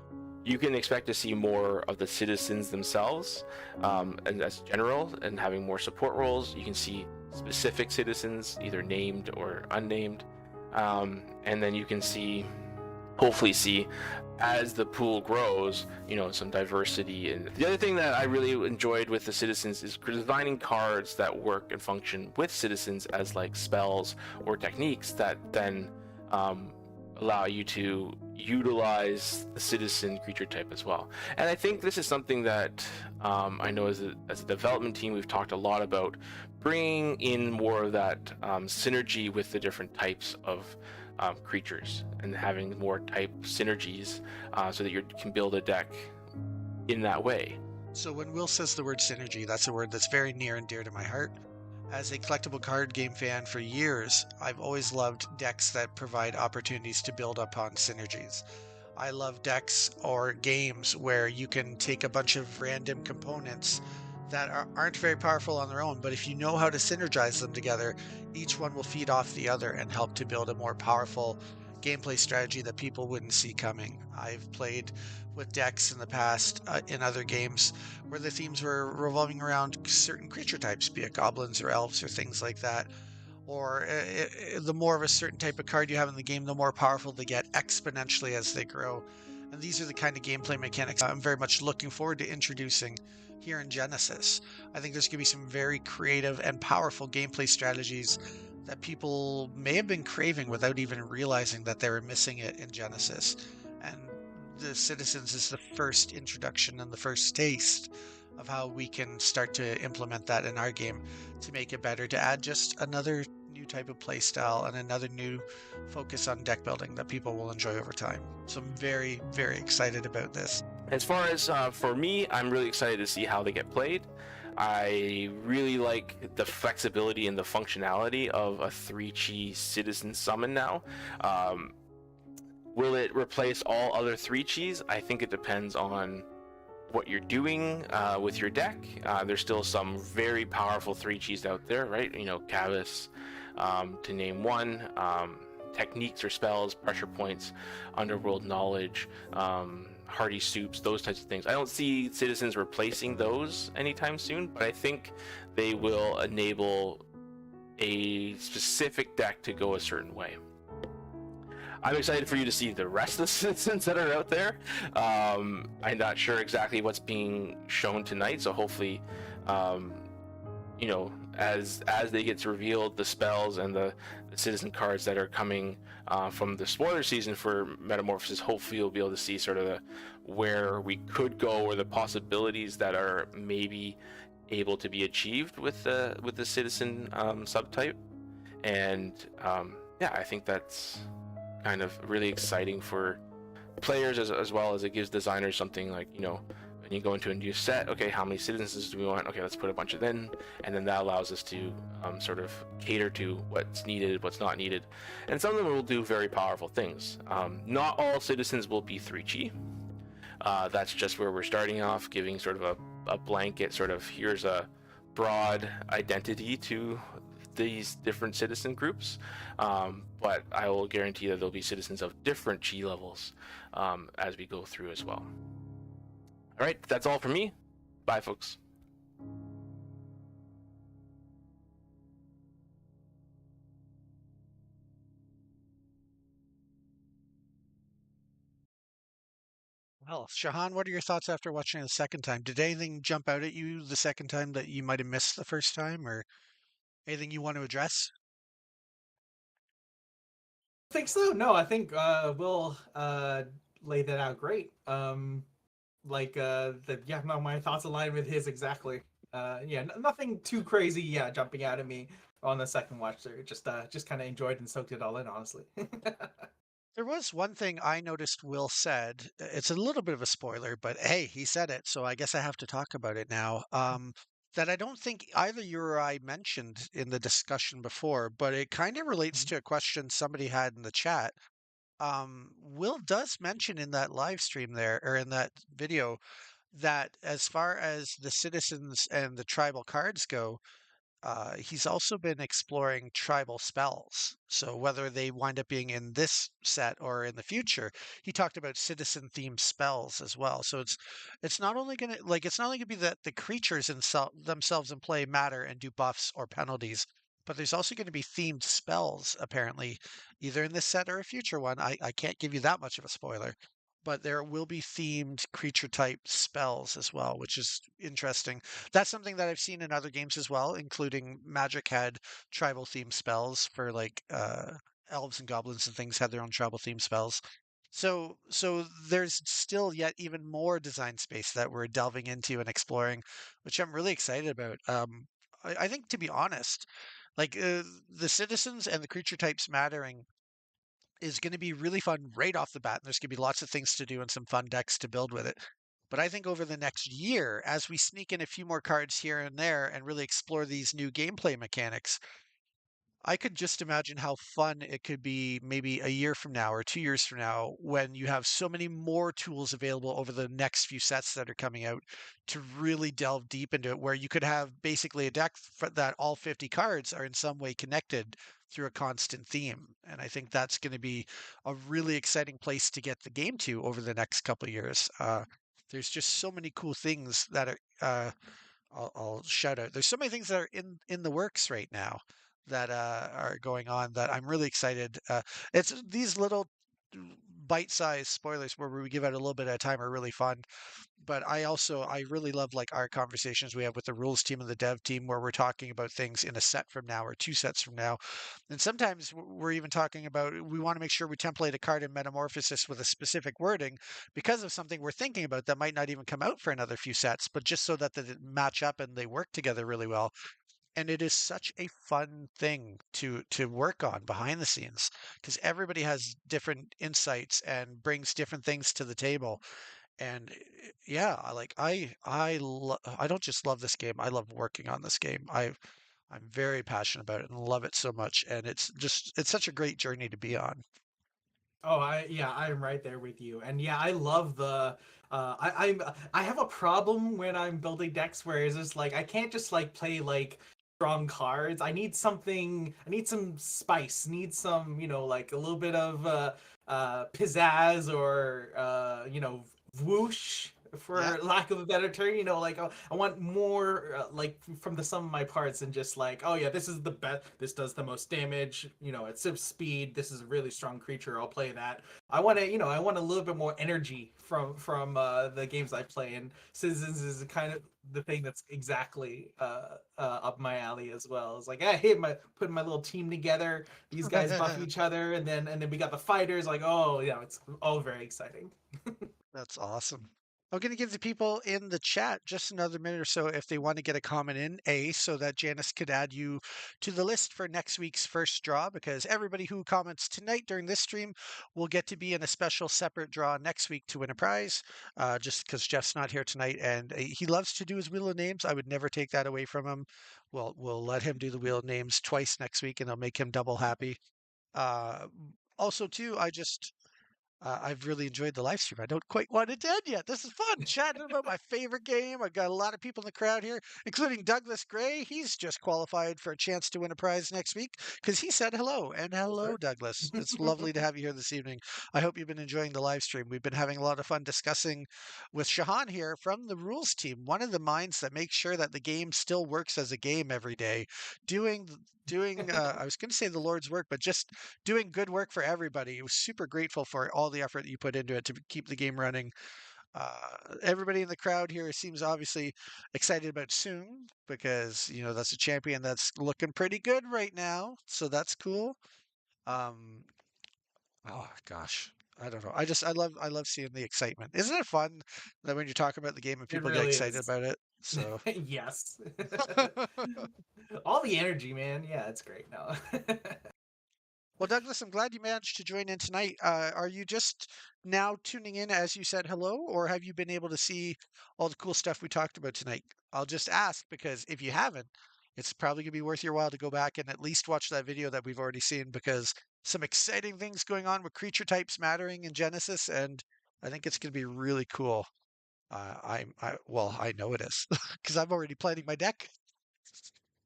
You can expect to see more of the citizens themselves, and as general, and having more support roles. You can see specific citizens, either named or unnamed, and then you can hopefully see, as the pool grows, some diversity. And the other thing that I really enjoyed with the citizens is designing cards that work and function with citizens as like spells or techniques that then allow you to utilize the citizen creature type as well. And I think this is something that I know as a development team we've talked a lot about, bringing in more of that synergy with the different types of creatures, and having more type synergies so that you can build a deck in that way. So when Will says the word synergy, that's a word that's very near and dear to my heart. As a collectible card game fan for years, I've always loved decks that provide opportunities to build upon synergies. I love decks or games where you can take a bunch of random components that aren't very powerful on their own, but if you know how to synergize them together, each one will feed off the other and help to build a more powerful gameplay strategy that people wouldn't see coming. I've played with decks in the past in other games where the themes were revolving around certain creature types, be it goblins or elves or things like that. Or the more of a certain type of card you have in the game, the more powerful they get exponentially as they grow. And these are the kind of gameplay mechanics I'm very much looking forward to introducing here in Genesis. I think there's going to be some very creative and powerful gameplay strategies that people may have been craving without even realizing that they were missing it in Genesis. And the Citizens is the first introduction and the first taste of how we can start to implement that in our game to make it better, to add just another new type of play style and another new focus on deck building that people will enjoy over time. So I'm very, very excited about this. As far as for me, I'm really excited to see how they get played. I really like the flexibility and the functionality of a 3-chi citizen summon now. Will it replace all other 3-chis? I think it depends on what you're doing with your deck. There's still some very powerful 3-chis out there, right? Cavus, to name one. Techniques or spells, pressure points, underworld knowledge, hearty soups, those types of things. I don't see citizens replacing those anytime soon, but I think they will enable a specific deck to go a certain way. I'm excited for you to see the rest of the citizens that are out there. I'm not sure exactly what's being shown tonight, so hopefully, you know, as they get revealed, the spells and the citizen cards that are coming from the spoiler season for Metamorphosis, hopefully you'll be able to see sort of where we could go, or the possibilities that are maybe able to be achieved with the citizen subtype. And yeah, I think that's kind of really exciting for players, as well as it gives designers something like, you know, when you go into a new set, okay, how many citizens do we want? Okay, let's put a bunch of them, and then that allows us to sort of cater to what's needed, what's not needed, and some of them will do very powerful things. Not all citizens will be 3G. That's just where we're starting off, giving sort of a blanket sort of, here's a broad identity to these different citizen groups, but I will guarantee that there'll be citizens of different G levels as we go through as well. All right, that's all for me. Bye, folks. Well, Shahan, what are your thoughts after watching it the second time? Did anything jump out at you the second time that you might have missed the first time, or anything you want to address? I think so. No, I think we'll lay that out great. Yeah, no, my thoughts align with his exactly. Yeah, nothing too crazy. Yeah, jumping out at me on the second watch there. Just kind of enjoyed and soaked it all in, honestly. There was one thing I noticed Will said. It's a little bit of a spoiler, but hey, he said it, so I guess I have to talk about it now. That I don't think either you or I mentioned in the discussion before, but it kind of relates to a question somebody had in the chat. Will does mention in that live stream there, or in that video, that as far as the citizens and the tribal cards go, he's also been exploring tribal spells. So whether they wind up being in this set or in the future, he talked about citizen themed spells as well. So it's not only gonna it's not only gonna be that the creatures themselves in play matter and do buffs or penalties, but there's also going to be themed spells apparently, either in this set or a future one. I can't give you that much of a spoiler, but there will be themed creature type spells as well, which is interesting. That's something that I've seen in other games as well, including Magic had tribal themed spells for elves and goblins and things had their own tribal themed spells. So there's still yet even more design space that we're delving into and exploring, which I'm really excited about. I think, to be honest, the citizens and the creature types mattering is going to be really fun right off the bat. And there's going to be lots of things to do and some fun decks to build with it. But I think over the next year, as we sneak in a few more cards here and there and really explore these new gameplay mechanics, I could just imagine how fun it could be maybe a year from now or 2 years from now when you have so many more tools available over the next few sets that are coming out to really delve deep into it, where you could have basically a deck that all 50 cards are in some way connected through a constant theme. And I think that's going to be a really exciting place to get the game to over the next couple of years. There's just so many cool things that are. I'll shout out. There's so many things that are in the works right now that are going on that I'm really excited. It's these little bite-sized spoilers where we give out a little bit at a time are really fun. But I really love like our conversations we have with the rules team and the dev team where we're talking about things in a set from now or two sets from now. And sometimes we're even talking about we want to make sure we template a card in Metamorphosis with a specific wording because of something we're thinking about that might not even come out for another few sets, but just so that they match up and they work together really well. And it is such a fun thing to work on behind the scenes because everybody has different insights and brings different things to the table. And yeah, I don't just love this game, I love working on this game. I'm very passionate about it and love it so much, and it's such a great journey to be on. Oh, I'm right there with you. And yeah, I love the I have a problem when I'm building decks where it's just like I can't just like play like strong cards. I need something, I need some spice, need some, like a little bit of pizzazz or whoosh Yeah. for lack of a better term. Like I want more like from the sum of my parts, and just like, oh yeah, this is the best. This does the most damage. At civ speed. This is a really strong creature. I'll play that. I want a little bit more energy from the games I play, and Citizens is kind of the thing that's exactly up my alley as well. It's like, hey, putting my little team together. These guys buff each other, and then we got the fighters. Like, oh yeah, it's all very exciting. That's awesome. I'm going to give the people in the chat just another minute or so if they want to get a comment in, so that Janice could add you to the list for next week's first draw, because everybody who comments tonight during this stream will get to be in a special separate draw next week to win a prize, just because Jeff's not here tonight and he loves to do his Wheel of Names. I would never take that away from him. We'll let him do the Wheel of Names twice next week and it'll make him double happy. Uh, Also, too, I've really enjoyed the live stream. I don't quite want it to end yet. This is fun, chatting about my favorite game. I've got a lot of people in the crowd here, including Douglas Gray. He's just qualified for a chance to win a prize next week because he said hello. And Yes, hello, sir. Douglas. It's lovely to have you here this evening. I hope you've been enjoying the live stream. We've been having a lot of fun discussing with Shahan here from the rules team, one of the minds that makes sure that the game still works as a game every day, doing I was going to say the Lord's work, but just doing good work for everybody. He was super grateful for all the effort that you put into it to keep the game running. Everybody in the crowd here seems obviously excited about Soon because that's a champion that's looking pretty good right now. So that's cool. Um, oh gosh, I don't know. I love seeing the excitement. Isn't it fun that when you're talking about the game and It people get really excited is. about it? So. Yes. All the energy, man. Yeah, it's great. No. Well, Douglas, I'm glad you managed to join in tonight. Are you just now tuning in as you said hello, or have you been able to see all the cool stuff we talked about tonight? I'll just ask because if you haven't, it's probably going to be worth your while to go back and at least watch that video that we've already seen because some exciting things going on with creature types mattering in Genesis, and I think it's going to be really cool. Well, I know it is because I'm already planning my deck.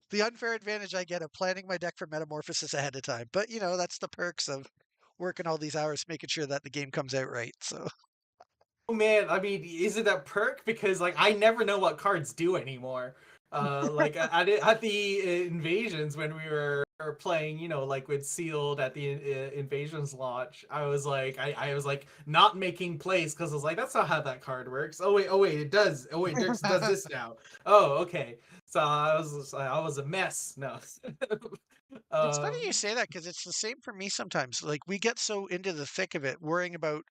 The unfair advantage I get of planning my deck for Metamorphosis ahead of time. But that's the perks of working all these hours, making sure that the game comes out right. So Oh man, I mean, is it a perk? Because like I never know what cards do anymore. Like at the invasions when we were playing, like with sealed at the invasions launch, I was like not making plays because I was like, that's not how that card works. Oh wait, it does. Oh wait, Dirks does this now. Oh okay. So I was a mess. No. it's funny you um, say that because it's the same for me sometimes. Like we get so into the thick of it, worrying about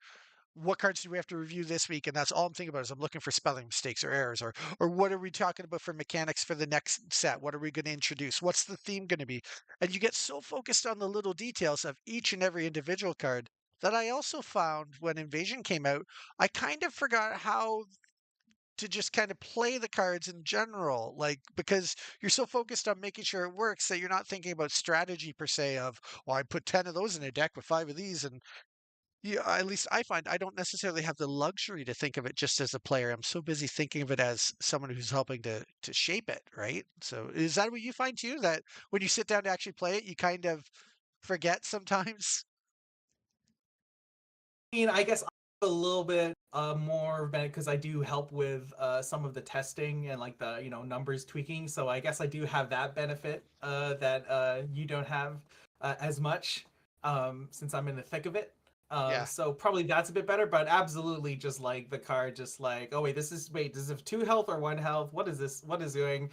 what cards do we have to review this week, and that's all I'm thinking about is I'm looking for spelling mistakes or errors, or what are we talking about for mechanics for the next set? What are we going to introduce? What's the theme going to be? And you get so focused on the little details of each and every individual card that I also found when Invasion came out, I kind of forgot how to just kind of play the cards in general, like because you're so focused on making sure it works that you're not thinking about strategy per se of, well, I put 10 of those in a deck with 5 of these. And yeah, at least I find I don't necessarily have the luxury to think of it just as a player. I'm so busy thinking of it as someone who's helping to shape it, right? So is that what you find too? That when you sit down to actually play it, you kind of forget sometimes? mean, I guess I'm a little bit more because I do help with some of the testing and like the numbers tweaking. So I guess I do have that benefit that you don't have as much since I'm in the thick of it. Yeah. So probably that's a bit better, but absolutely just like the card, just like, oh wait, does it have 2 health or 1 health? What is this? What is doing?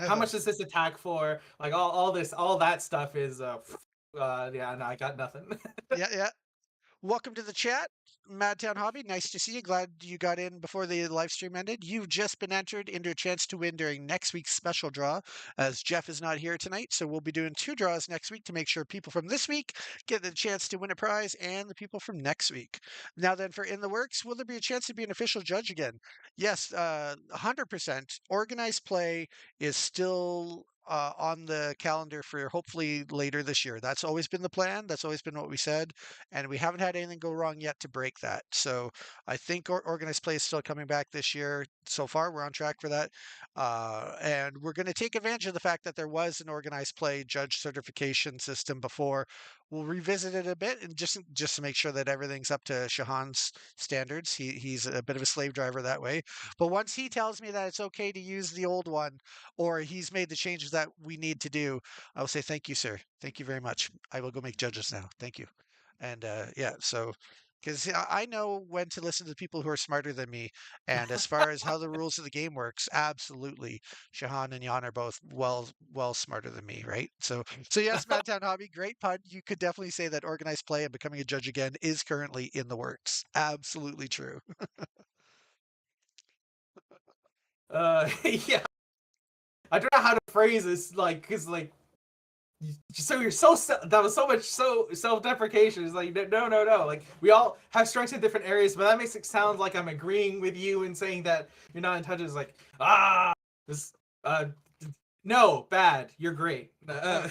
How much does this attack for? Like all that stuff is yeah, no, I got nothing. Yeah, yeah. Welcome to the chat, Madtown Hobby. Nice to see you. Glad you got in before the live stream ended. You've just been entered into a chance to win during next week's special draw, as Jeff is not here tonight. So we'll be doing 2 draws next week to make sure people from this week get the chance to win a prize and the people from next week. Now then, for In the Works, will there be a chance to be an official judge again? Yes, 100%. Organized play is still on the calendar for hopefully later this year. That's always been the plan. That's always been what we said, and we haven't had anything go wrong yet to break that. So I think organized play is still coming back this year. So far, we're on track for that, and we're going to take advantage of the fact that there was an organized play judge certification system before. We'll revisit it a bit, and just to make sure that everything's up to Shahan's standards. He's a bit of a slave driver that way. But once he tells me that it's okay to use the old one, or he's made the changes that we need to do, I will say, thank you, sir. Thank you very much. I will go make judges now. Thank you. And yeah, so because I know when to listen to the people who are smarter than me. And as far as how the rules of the game works, absolutely, Shahan and Jan are both well smarter than me, right? So yes, Madtown Hobby, great pun. You could definitely say that organized play and becoming a judge again is currently in the works. Absolutely true. Yeah, I don't know how to phrase this, like, because like, so you're so that was so much self-deprecation. It's like no, like we all have strengths in different areas, but that makes it sound like I'm agreeing with you and saying that you're not in touch. Is like this uh no, bad, you're great. No,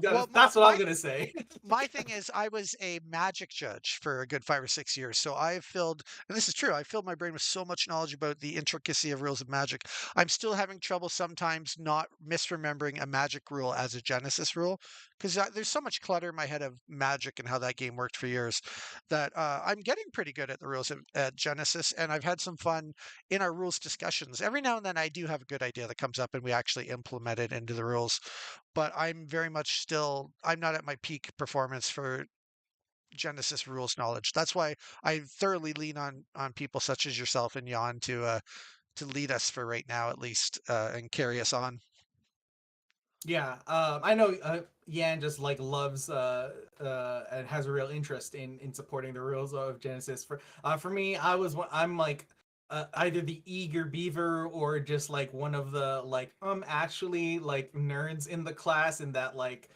Well, that's what I'm gonna say. my thing is I was a magic judge for a good 5 or 6 years. So I've filled, and this is true, I filled my brain with so much knowledge about the intricacy of rules of magic. I'm still having trouble sometimes not misremembering a magic rule as a Genesis rule because there's so much clutter in my head of magic and how that game worked for years that I'm getting pretty good at the rules at Genesis. And I've had some fun in our rules discussions. Every now and then I do have a good idea that comes up and we actually implement it into the rules, but I'm very much still I'm not at my peak performance for Genesis rules knowledge. That's why I thoroughly lean on people such as yourself and Jan to lead us for right now at least and carry us on. Yeah, I know Yan just like loves and has a real interest in supporting the rules of Genesis. For me, I'm like either the eager beaver or just like one of the like actually like nerds in the class, in that like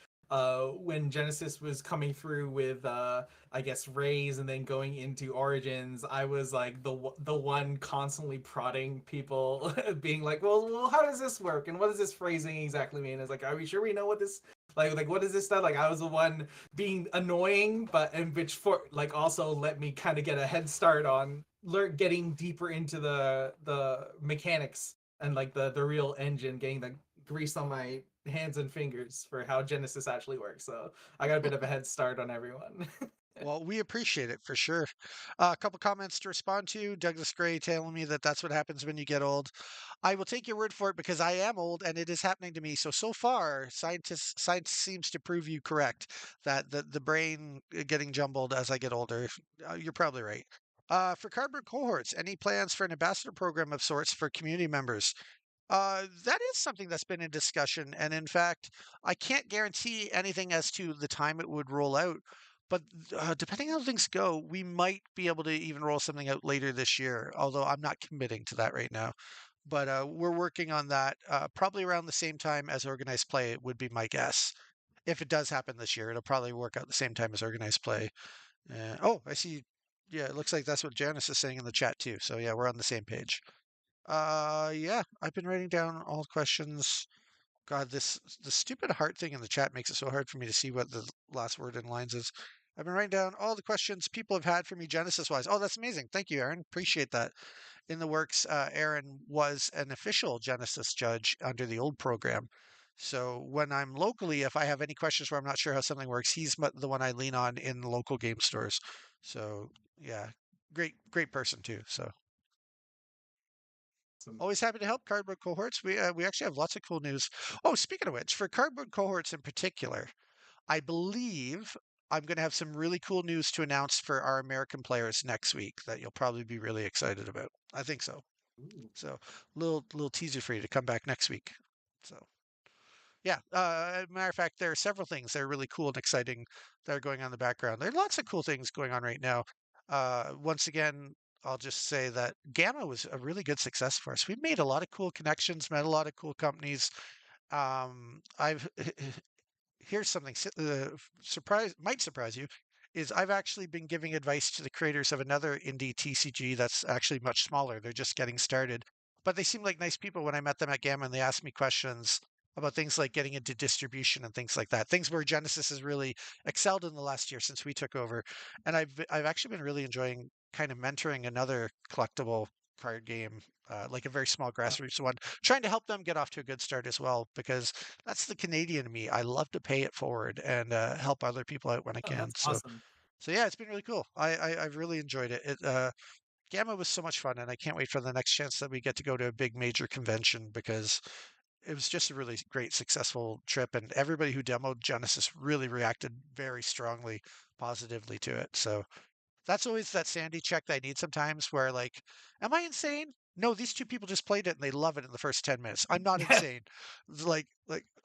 when Genesis was coming through with I guess Rays and then going into Origins, I was like the one constantly prodding people, being like, well, how does this work and what does this phrasing exactly mean? It's like, are we sure we know what this like what is this stuff? Like I was the one being annoying, but and which for like also let me kind of get a head start on getting deeper into the mechanics and like the real engine, getting the grease on my hands and fingers for how Genesis actually works. So I got a bit of a head start on everyone. Well, we appreciate it for sure. A couple comments to respond to. Douglas Gray telling me that that's what happens when you get old. I will take your word for it because I am old and it is happening to me. So far, science seems to prove you correct that the brain getting jumbled as I get older. You're probably right. For cardboard cohorts, any plans for an ambassador program of sorts for community members? That is something that's been in discussion, and in fact, I can't guarantee anything as to the time it would roll out. But depending on how things go, we might be able to even roll something out later this year. Although I'm not committing to that right now. But we're working on that probably around the same time as organized play would be my guess. If it does happen this year, it'll probably work out the same time as organized play. Oh, I see. Yeah, it looks like that's what Janice is saying in the chat too. So yeah, we're on the same page. Yeah, I've been writing down all the questions. God, the stupid heart thing in the chat makes it so hard for me to see what the last word in lines is. I've been writing down all the questions people have had for me Genesis wise. Oh, that's amazing. Thank you, Aaron. Appreciate that. In the works, Aaron was an official Genesis judge under the old program. So when I'm locally, if I have any questions where I'm not sure how something works, he's the one I lean on in the local game stores. So yeah, great person too. So always happy to help cardboard cohorts. We actually have lots of cool news. Oh, speaking of which, for cardboard cohorts in particular, I believe I'm going to have some really cool news to announce for our American players next week that you'll probably be really excited about. I think so. So, little teaser for you to come back next week. So, yeah. Matter of fact, there are several things that are really cool and exciting that are going on in the background. There are lots of cool things going on right now. Once again, I'll just say that Gamma was a really good success for us. We've made a lot of cool connections, met a lot of cool companies. I've here's something might surprise you is I've actually been giving advice to the creators of another indie TCG that's actually much smaller. They're just getting started, but they seem like nice people when I met them at Gamma and they asked me questions. about things like getting into distribution and things like that. Things where Genesis has really excelled in the last year since we took over. And I've actually been really enjoying kind of mentoring another collectible card game, like a very small grassroots one, trying to help them get off to a good start as well, because that's the Canadian in me. I love to pay it forward and help other people out when I Oh, can. that's awesome. So yeah, it's been really cool. I've really enjoyed it. Gamma was so much fun, and I can't wait for the next chance that we get to go to a big major convention, because it was just a really great, successful trip, and everybody who demoed Genesis really reacted very strongly, positively to it. So that's always that sanity check that I need sometimes, where like, am I insane? No, these two people just played it and they love it in the first 10 minutes. I'm not insane. It's like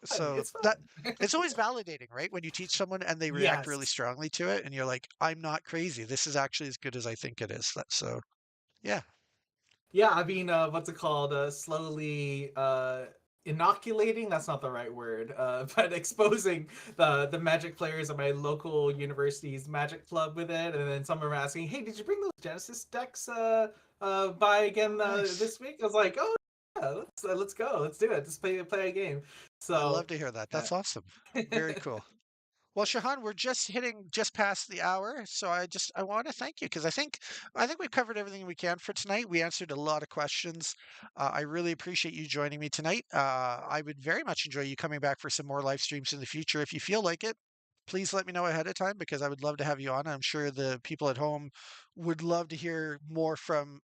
so It's that fun. it's always validating, right? When you teach someone and they react really Yes. strongly to it, and you're like, I'm not crazy. This is actually as good as I think it is. So yeah. Yeah, I mean, what's it called? Slowly inoculating. That's not the right word, but exposing the Magic players at my local university's Magic club with it, and then some are asking, "Hey, did you bring those Genesis decks by again Nice. this week?" I was like, "Oh yeah, let's go, let's do it, let's play a game." I love So, to hear that. yeah. That's awesome. Very cool. Well, Shahan, we're just hitting just past the hour, so I want to thank you, because I think we've covered everything we can for tonight. We answered a lot of questions. I really appreciate you joining me tonight. I would very much enjoy you coming back for some more live streams in the future. If you feel like it, please let me know ahead of time, because I would love to have you on. I'm sure the people at home would love to hear more from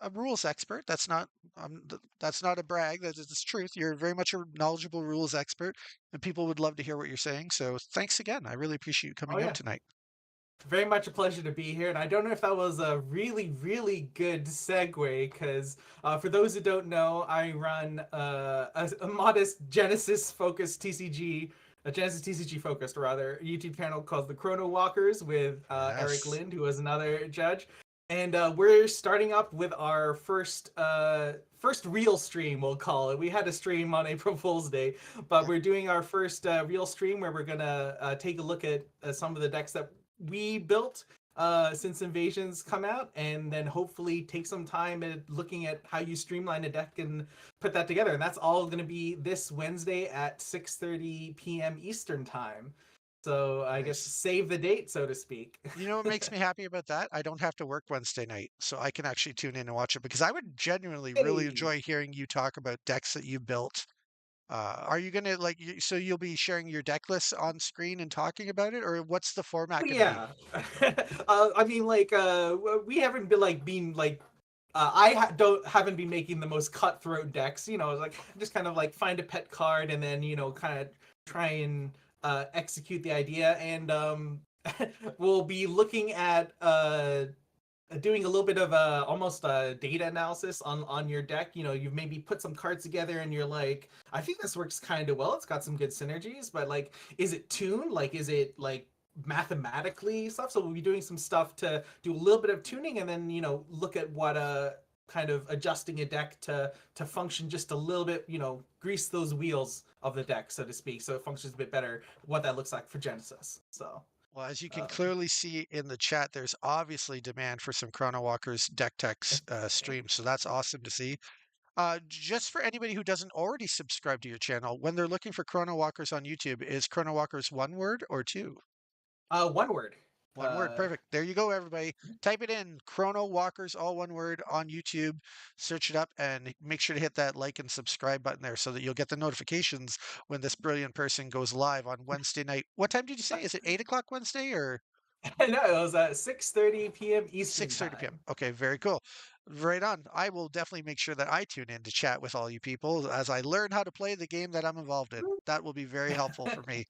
a rules expert. That's not a brag. That is the truth. You're very much a knowledgeable rules expert, and people would love to hear what you're saying. So thanks again. I really appreciate you Oh coming out yeah, tonight. very much a pleasure to be here. And I don't know if that was a really, really good segue, because for those who don't know, I run a modest Genesis focused TCG, a Genesis TCG focused rather, YouTube channel called The Chrono Walkers with Eric Yes. Lind, who is another judge. And we're starting up with our first real stream, we'll call it. We had a stream on April Fool's Day, but Yeah. we're doing our first real stream where we're gonna take a look at some of the decks that we built since Invasions come out, and then hopefully take some time at looking at how you streamline a deck and put that together. And that's all going to be this Wednesday at 6:30 p.m. Eastern time. So I guess Nice. save the date, so to speak. You know what makes me happy about that? I don't have to work Wednesday night, so I can actually tune in and watch it, because I would genuinely really Hey, enjoy hearing you talk about decks that you built. Are you gonna so you'll be sharing your deck list on screen and talking about it, or what's the format gonna be? yeah. I mean, like, we haven't been like being like don't haven't been making the most cutthroat decks. You know, like just kind of like find a pet card and then kind of try and execute the idea. And we'll be looking at doing a little bit of almost a data analysis on your deck. You know, you've maybe put some cards together and you're like, I think this works kind of well. It's got some good synergies, but like, is it tuned? Like, is it like mathematically stuff? So we'll be doing some stuff to do a little bit of tuning, and then look at what kind of adjusting a deck to function just a little bit, grease those wheels of the deck, so to speak, so it functions a bit better, what that looks like for Genesis. So Well, as you can um, clearly see in the chat, there's obviously demand for some Chrono Walkers deck techs streams, so that's awesome to see. Just for anybody who doesn't already subscribe to your channel, when they're looking for Chrono Walkers on YouTube, is Chrono Walkers one word or two? one word. One word, perfect. There you go, everybody. Type it in, Chrono Walkers, all one word, on YouTube. Search it up and make sure to hit that like and subscribe button there, so that you'll get the notifications when this brilliant person goes live on Wednesday night. What time did you say? Is it 8 o'clock Wednesday or No, it was at 6:30 p.m. Eastern 6:30 p.m.? time. Okay, very cool. Right on. I will definitely make sure that I tune in to chat with all you people as I learn how to play the game that I'm involved in. That will be very helpful for me.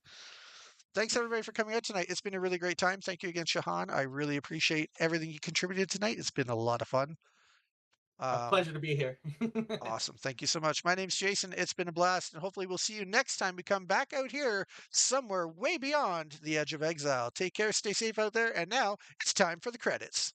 Thanks everybody for coming out tonight. It's been a really great time. Thank you again, Shahan. I really appreciate everything you contributed tonight. It's been a lot of fun. A Um, pleasure to be here. awesome. Thank you so much. My name's Jason. It's been a blast, and hopefully we'll see you next time we come back out here somewhere way beyond the edge of exile. Take care, stay safe out there, and now it's time for the credits.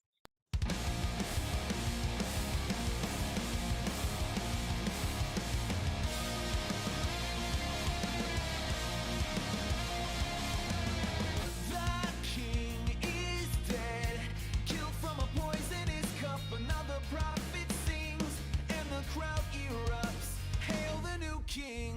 The king is dead, killed from a poisonous cup. Another prophet sings, and the crowd erupts. Hail the new king.